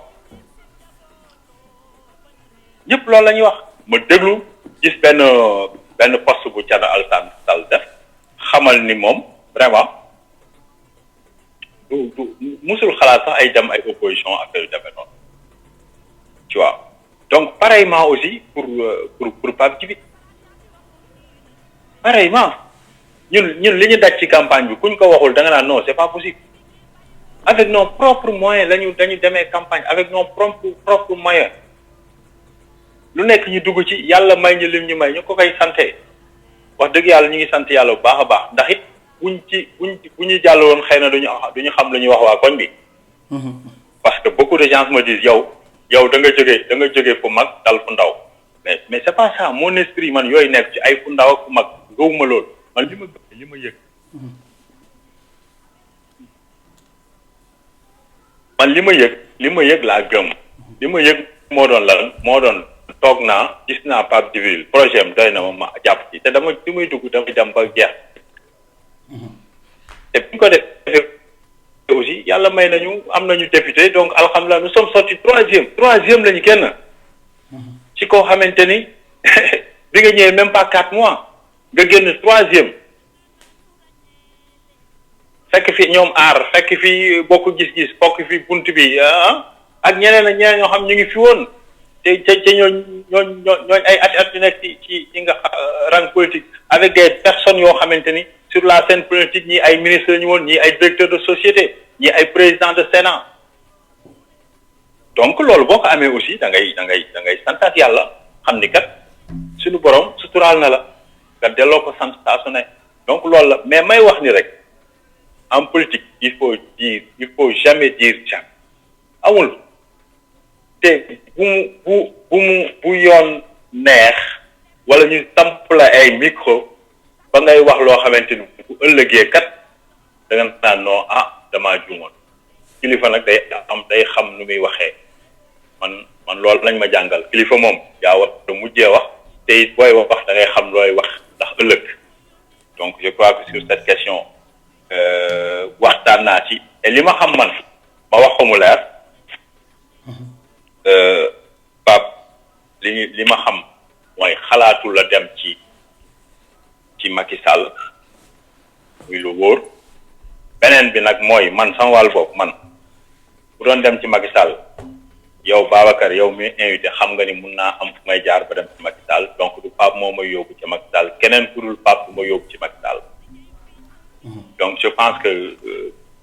ñëpp loolu la ñuy wax ma déglu gis benn poste bu Thierno Alassane Sall def xamal ni moom vraiment du musul xalaat sax ay dem ay opposition affaire yu demee noonu tu vois donc pareillement aussi pour Pape Djibril pareillement ñun li ñu daj ci campagne bi kuñ ko waxul da nga naan non c'est pas possible avec nos propres moyens dañu demee campagne avec nos propres moyens lu nekk ñu dugg ci yàlla may ñu lim ñu may ñu ko koy sante wax dëgg yàlla ñu ngi sant yàlla bu baax a baax ndax it bu ñu jàll woon xëy na duñu xam lu ñuy wax waa koñ bi parce que beaucoup de gens me disent yow da nga jógee fu mag dal fu ndaw mais c'est pas ça mon esprit man yooyu nekk ci ay fu ndaw ak fu mag gëwuma loolu man li ma yëg man li ma yëg laa gëm li ma yëg moo doon toog naa gis naa Pape Djibril projet am doy na ma jàpp ci te li muy dugg damay dem ba jeex te bu ñu ko defee aussi yàlla may nañu am nañu député donc alhamdulilah nous sommes sortis troisième lañu kenn ci koo xamante ni bi nga ñëwee même pas 4 mois nga génn 3e fekk fi ñoom aar fekk fi bokk gis-gis bokk fi bunt bi ak ñeneen ñoo xam ñu ngi fi woon te ñooñ ay at yu nekk ci nga rang politique avec des personnes yoo xamante ni sur la scène politique ñii ay ministres la ñu woon ñii ay directeurs de société ñii ay présidents de Sénat donc loolu boo ko amee aussi da ngay santaat yàlla xam ni kat suñu borom suturaal na la nga delloo ko sant saa su ne donc loolu la mais may wax ni rek en politique il faut jamais dire jamais amul te bu yoon neex wala ñu tamp la ay micro ba ngay wax loo xamante ni bu ëllëgee kat da nga naan non damaa juumoon kilifa nag day xam nu muy waxee man loolu lañ ma jàngal kilifa moom yaa war a mujjee wax te it booy wax da ngay xam looy wax ndax ëllëg donc je crois que sur cette question waxtaan naa ci et li ma xam man ma wax ko mu leer Pape li ma xam mooy xalaatu la dem ci Macky Sall muy lu wóor beneen bi nag mooy man sama wàll bopp man bu doon dem ci Macky Sall yow Babacar yow mi invité xam nga ni mun naa am fu may jaar ba dem ci Macky Sall donc du Pape moo may yóbbu ci Macky Sall keneen ku dul Pape du ma yóbbu ci Macky Sall donc je pense que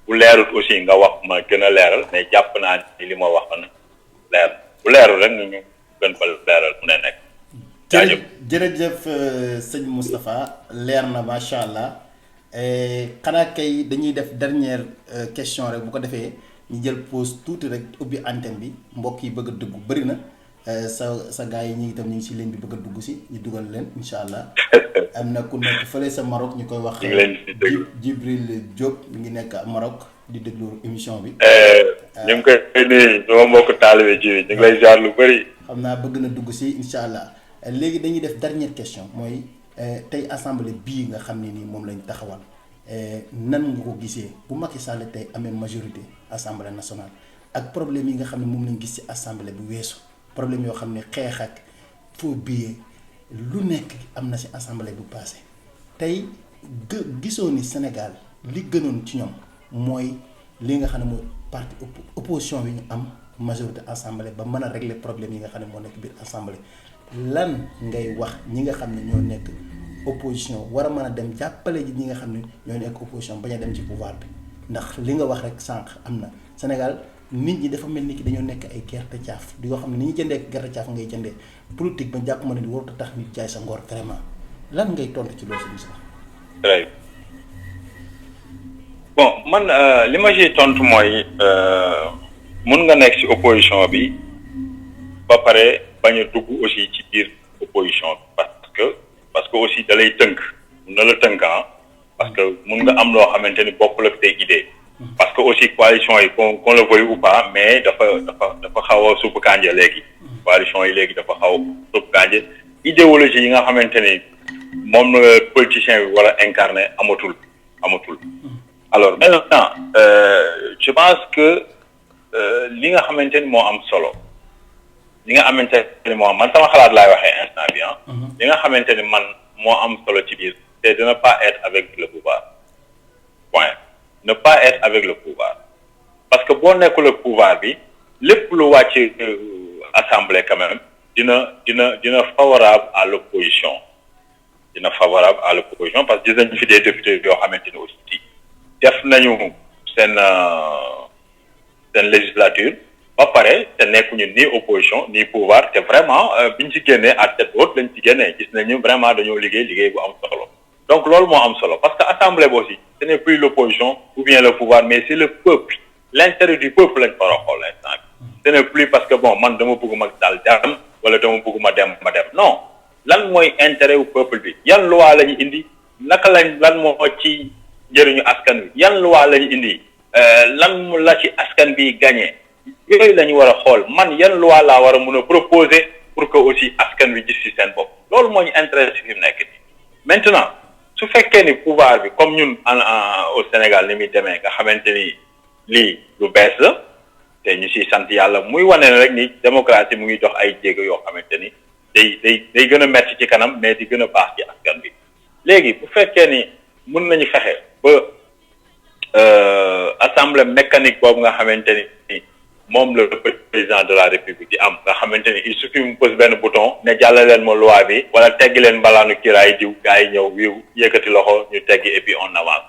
bu leerut aussi nga wax ma gën a leeral mais jàpp naa ni li ma waxoon leer bu leerul rek ñu gën fa leeral mu ne nekk. jërëjëf sëñ Moustapha leer na macha allah xanaa kay dañuy def dernière question rek bu ko defee ñu jël pause tuuti rek ubbi antenne bi mbokk yi bëgg a dugg bëri na sa gars yi ñu itam ñu ngi si ligne bi bëgg a dugg si ñu dugal leen incha allah am na ku nekk fële sa Maroc ñu koy wax Djibril Diop mi ngi nekk Maroc di déglu émission bi. ñu ngi koy nuyu sama mbokk taalibe ji ñu ngi lay jaar lu bëri. xam naa bëgg na dugg si incha allah léegi dañuy def dernière question mooy tey assemblée bii nga xam ne nii moom lañ taxawal nan nga ko gisee bu Macky Sall tey amee majorité assemblée nationale ak problème yi nga xam ne moom lañ gis ci assemblée bu weesu problème yoo xam ne xeex ak faux billet lu nekk am na ci assemblée bu passé tey gisoo ni Sénégal li gënoon ci ñoom mooy li nga xam ne mooy parti opposition bi ñu am majorité assemblée ba mën a régler problème yi nga xam ne moo nekk biir assemblée lan ngay wax ñi nga xam ne ñoo nekk opposition war a mën a dem jàppale ji ñi nga xam ne ñoo nekk opposition bañ a dem ci pouvoir bi ndax li nga wax rek sànq am na Sénégal nit ñi dafa mel ni ki dañoo nekk ay gerte caaf di yoo xam ne ni ñu jëndee gerte caaf ngay jëndee politique ba jàpp ma ne warut a tax nit jaay sa ngor vraiment lan ngay tontu ci loolu si très bon man li ma ciy tontu mooy mun nga nekk ci opposition bi ba pare bañ a dugg aussi ci biir opposition bi parce que aussi da lay tënk mun na la tënk parce que mun nga am loo xamante ni bokkul ak tey idée parce que aussi coalition yi qu'on le veuille ou pas mais dafa xaw a supp kànja léegi coalition yi léegi dafa xaw a supp kànja idéologie yi nga xamante ni moom la politicien bi war a incarner amatul alors maintenant je pense que li nga xamante ni moo am solo li nga xamante ni moo am man sama xalaat laay waxee instant bi li nga xamante ni man moo am solo ci biir c'est de ne pas être avec le pouvoir point ne pas être avec le pouvoir parce que boo nekkul le pouvoir bi lépp lu wàcc assemblée quand même dina favorable à l'opposition parce que gis nañu fi des députés yoo xamante ni aussi def nañu seen législature ba pare te nekkuñu ni opposition ni pouvoir te vraiment biñ ci génnee à tête haute lañ ci génnee gis nañu vraiment dañoo liggéey bu am solo donc loolu moo am solo parce que assemblée bi aussi ce n'est plus l'opposition ou bien le pouvoir mais c'est le peuple l'intérêt du peuple lañ fa war a xool instant bi ce n'est plus parce que bon man dama bëgg Macky Sall dem wala dama bëgg ma dem non lan mooy intérêt wu peuple bi yan loi la ñu indi naka lan moo ci njëriñu askan wi yan loi la ñu indi lan la ci askan bi gagné yooyu la ñu war a xool man yan loi laa war a mën a proposer pour que aussi askan wi gis ci seen bopp loolu moo ñu intéressé fi mu nekk nii maintenant su fekkee ni pouvoir bi comme ñun au Sénégal ni muy demee nga xamante ni lii lu bees la te ñu siy sant yàlla muy wane rek ni démocratie mu ngi dox ay jéego yoo xamante ni day gën a metti ci kanam mais di gën a baax ci askan bi léegi bu fekkee ni mën nañu fexe ba assemblée mécanique boobu nga xamante ni moom le président de la république di am nga xamante ni il suffit mu pose benn bouton ne jàllale leen ma loi bi wala teggi leen mbalaanu kiraay diw gars yi ñëw wiiw yëkkati loxo ñu teggi et puis on avance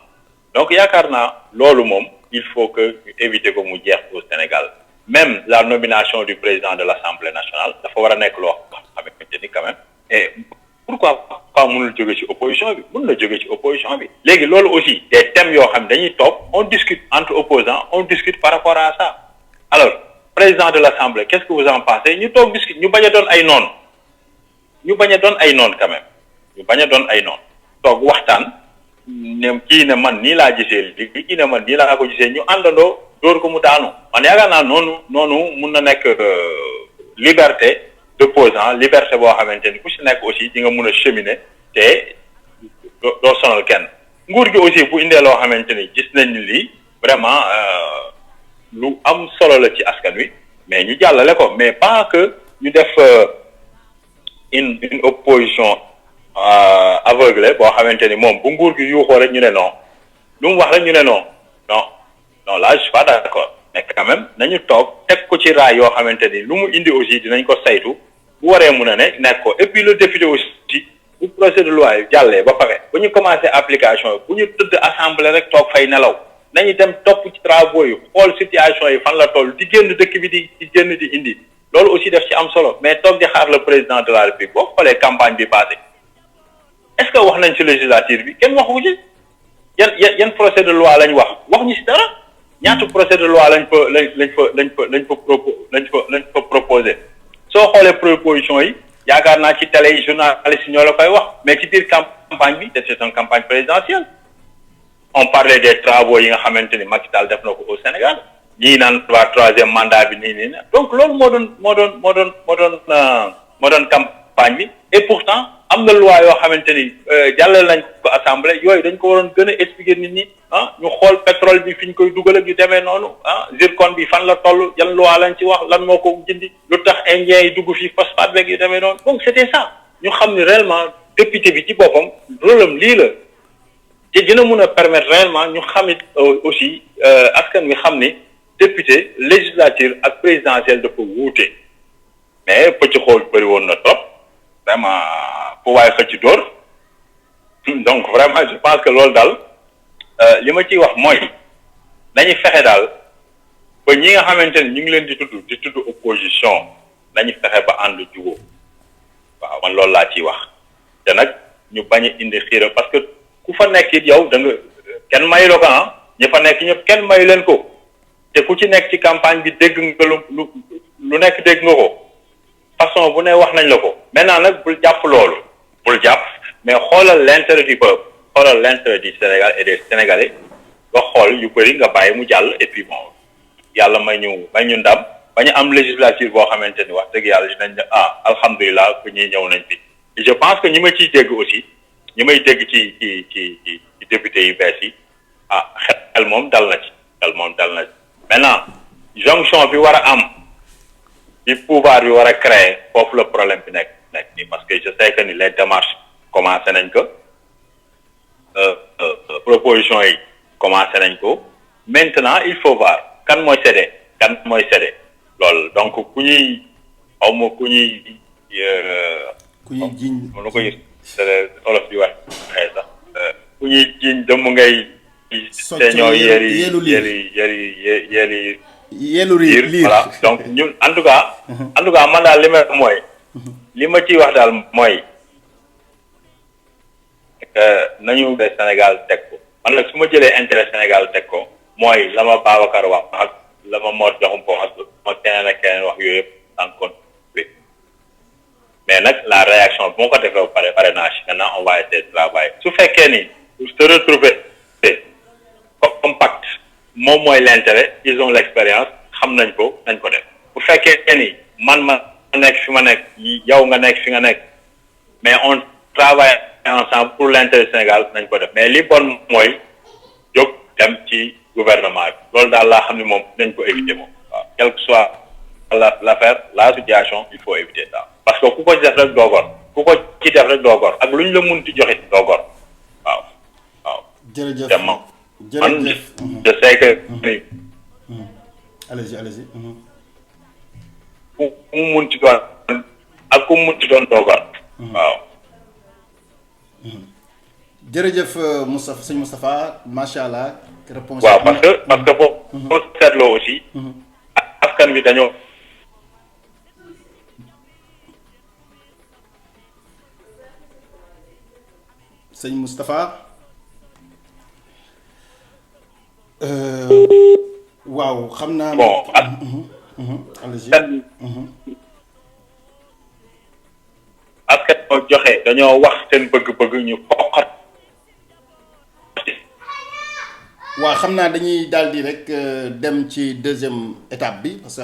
donc yaakaar naa loolu moom il faut que ñu éviter ko mu jeex au Sénégal même la nomination du président de l'Assemblée nationale dafa war a nekk loo xamante ni quand même et pourquoi pas mënul jóge ci opposition bi mën na jóge ci opposition bi léegi loolu aussi des thèmes yoo xam dañuy toog on discute entre opposants on discute par rapport à ça alors président de l'Assemblée qu'est-ce que vous en pensez ñu toog discute ñu bañ a doon ay noonu quand même ñu bañ a doon ay noonu toog waxtaan ne kii ne man nii laa gisee li kii ne man nii laa ko gisee ñu àndandoo dóor ko mu daanu man yaakaar naa noonu mun na nekk liberté d'opposant liberté boo xamante ni ku si nekk aussi di nga mun a cheminer te doo sonal kenn nguur gi aussi bu indee loo xamante ni gis nañ ni lii vraiment lu am solo la ci askan wi mais ñu jàllale ko mais pas que ñu def une opposition aveuglée boo xamante ni moom bu nguur gi yuuxoo rek ñu ne non lu mu wax rek ñu ne non non là je suis pas d'accord mais quand même nañu toog teg ko ci raay yoo xamante ni lu mu indi aussi dinañ ko saytu bu waree mun a nekk ko et puis le député aussi bu projet de loi yi jàllee ba pare bu ñu commencé application bu ñu tëdd assemblée rek toog fay nelaw nañu dem topp ci travaux yi xool situation yi fan la toll di génn dëkk bi di génn di indi loolu aussi def ci am solo mais toog di xaar le président de la République boo xoolee campagne bi passé est-ce que wax nañ ci législature bi kenn waxu ci yan procès de loi lañ wax ñu ci dara ñaata procès de loi lañ fa proposé soo xoolee proposition yi yaakaar naa ci télé yi journalistes ñoo la koy wax mais ci biir campagne bi c'est une campagne présidentielle on parlait des travaux yi nga xamante ni Macky Sall def na ko au Sénégal ñii naan waa troisième mandat bi nii donc loolu moo doon campagne bi et pourtant am na loi yoo xamante ni jàllale nañ ko assemblée yooyu dañ ko waroon gën a expliquer nit ñi ñu xool pétrole bi fi ñu koy dugal ak yu demee noonu zircon bi fan la toll yan loi lañ ci wax lan moo ko jëndi lu tax indien yi dugg fii phosphate beeg yu demee noonu donc c'était ça ñu xam ni réellement député bi ci boppam rôle am lii la te dina mun a permettre réellement ñu xamit aussi askan wi xam ni député législature ak présidentielle dafa wuute mais pëcc xool bëri woon na trop vraiment fu waay xëcc dóor donc vraiment je pense que loolu daal li ma ciy wax mooy nañu fexe daal ba ñi nga xamante ni ñu ngi leen di tudd opposition nañu fexe ba ànd jubóo waaw man loolu laa ciy wax te nag ñu bañ a indi xiira parce que ku fa nekk it yow da nga kenn mayu la ko ñi fa nekk ñëpp kenn mayu leen ko te ku ci nekk ci campagne bi dégg nga lu nekk dégg nga ko façon bu ne wax nañ la ko maintenant nag bul jàpp loolu bul jàpp mais xoolal l'intérêt du peuple xoolal l'intérêt du Sénégal et des Sénégalais nga xool yu bëri nga bàyyi mu jàll et puis bon yàlla may ñu ndam ba ñu am législature boo xamante ni wax dëgg yàlla dinañ ne alhamdulilah que ñuy ñëw nañ fi et je pense que ñi ma ciy dégg aussi ñi may dégg ci député yu bees yi xel moom dal na ci maintenant jonction bi war a am bi pouvoir bi war a créer foofu le problème bi nekk nii parce que je sais que ni les démarches commencé nañ ko proposition yi commencé nañ ko maintenant il faut voir kan mooy cédé loolu donc ku ñuy jiiñ mën na ko yëg olof di wax sax ku ñuy jiiñ dëmm ngay seeñoo yeelu riir voilà donc ñun en tout cas man daal li ma ciy wax daal mooy nañu de Sénégal teg ko man nag su ma jëlee intérêt Sénégal teg ko mooy la ma Babacar wax ak la ma Mor Joxum ko ak ma keneen ak keneen wax yooyu yëpp en compte mais nag la réaction bu ma ko defee ba pare naa ci maintenant on va essayer de travailler su fekkee ni se retrouver compact moom mooy l'intérêt ils ont l'expérience xam nañ ko def bu fekkee ni man ma nekk fi ma nekk yow nga nekk fi nga nekk mais on travaille ensemble pour l'intérêt Sénégal nañ ko def mais li bon mooy jóg dem ci gouvernement bi loolu daal laa xam ne moom nañ ko éviter moom waaw quelle que soit l'affaire la situation il faut éviter ça parce que ku ko def rek doo gor ak lu ñu la munti joxe doo gor waaw jërëjëf man je sais que allez-y ku mu munti doon ak ku mu munti doon doo gor waaw jërëjëf sëñ Moustapha macha allah réponse waaw parce que boo seetloo aussi askan wi dañoo sëñ Moustapha waaw xam naa bon allez-y askan moo joxe dañoo wax seen bëgg-bëgg ñu foqat waaw xam naa dañuy daal di rek dem ci deuxième étape bi parce que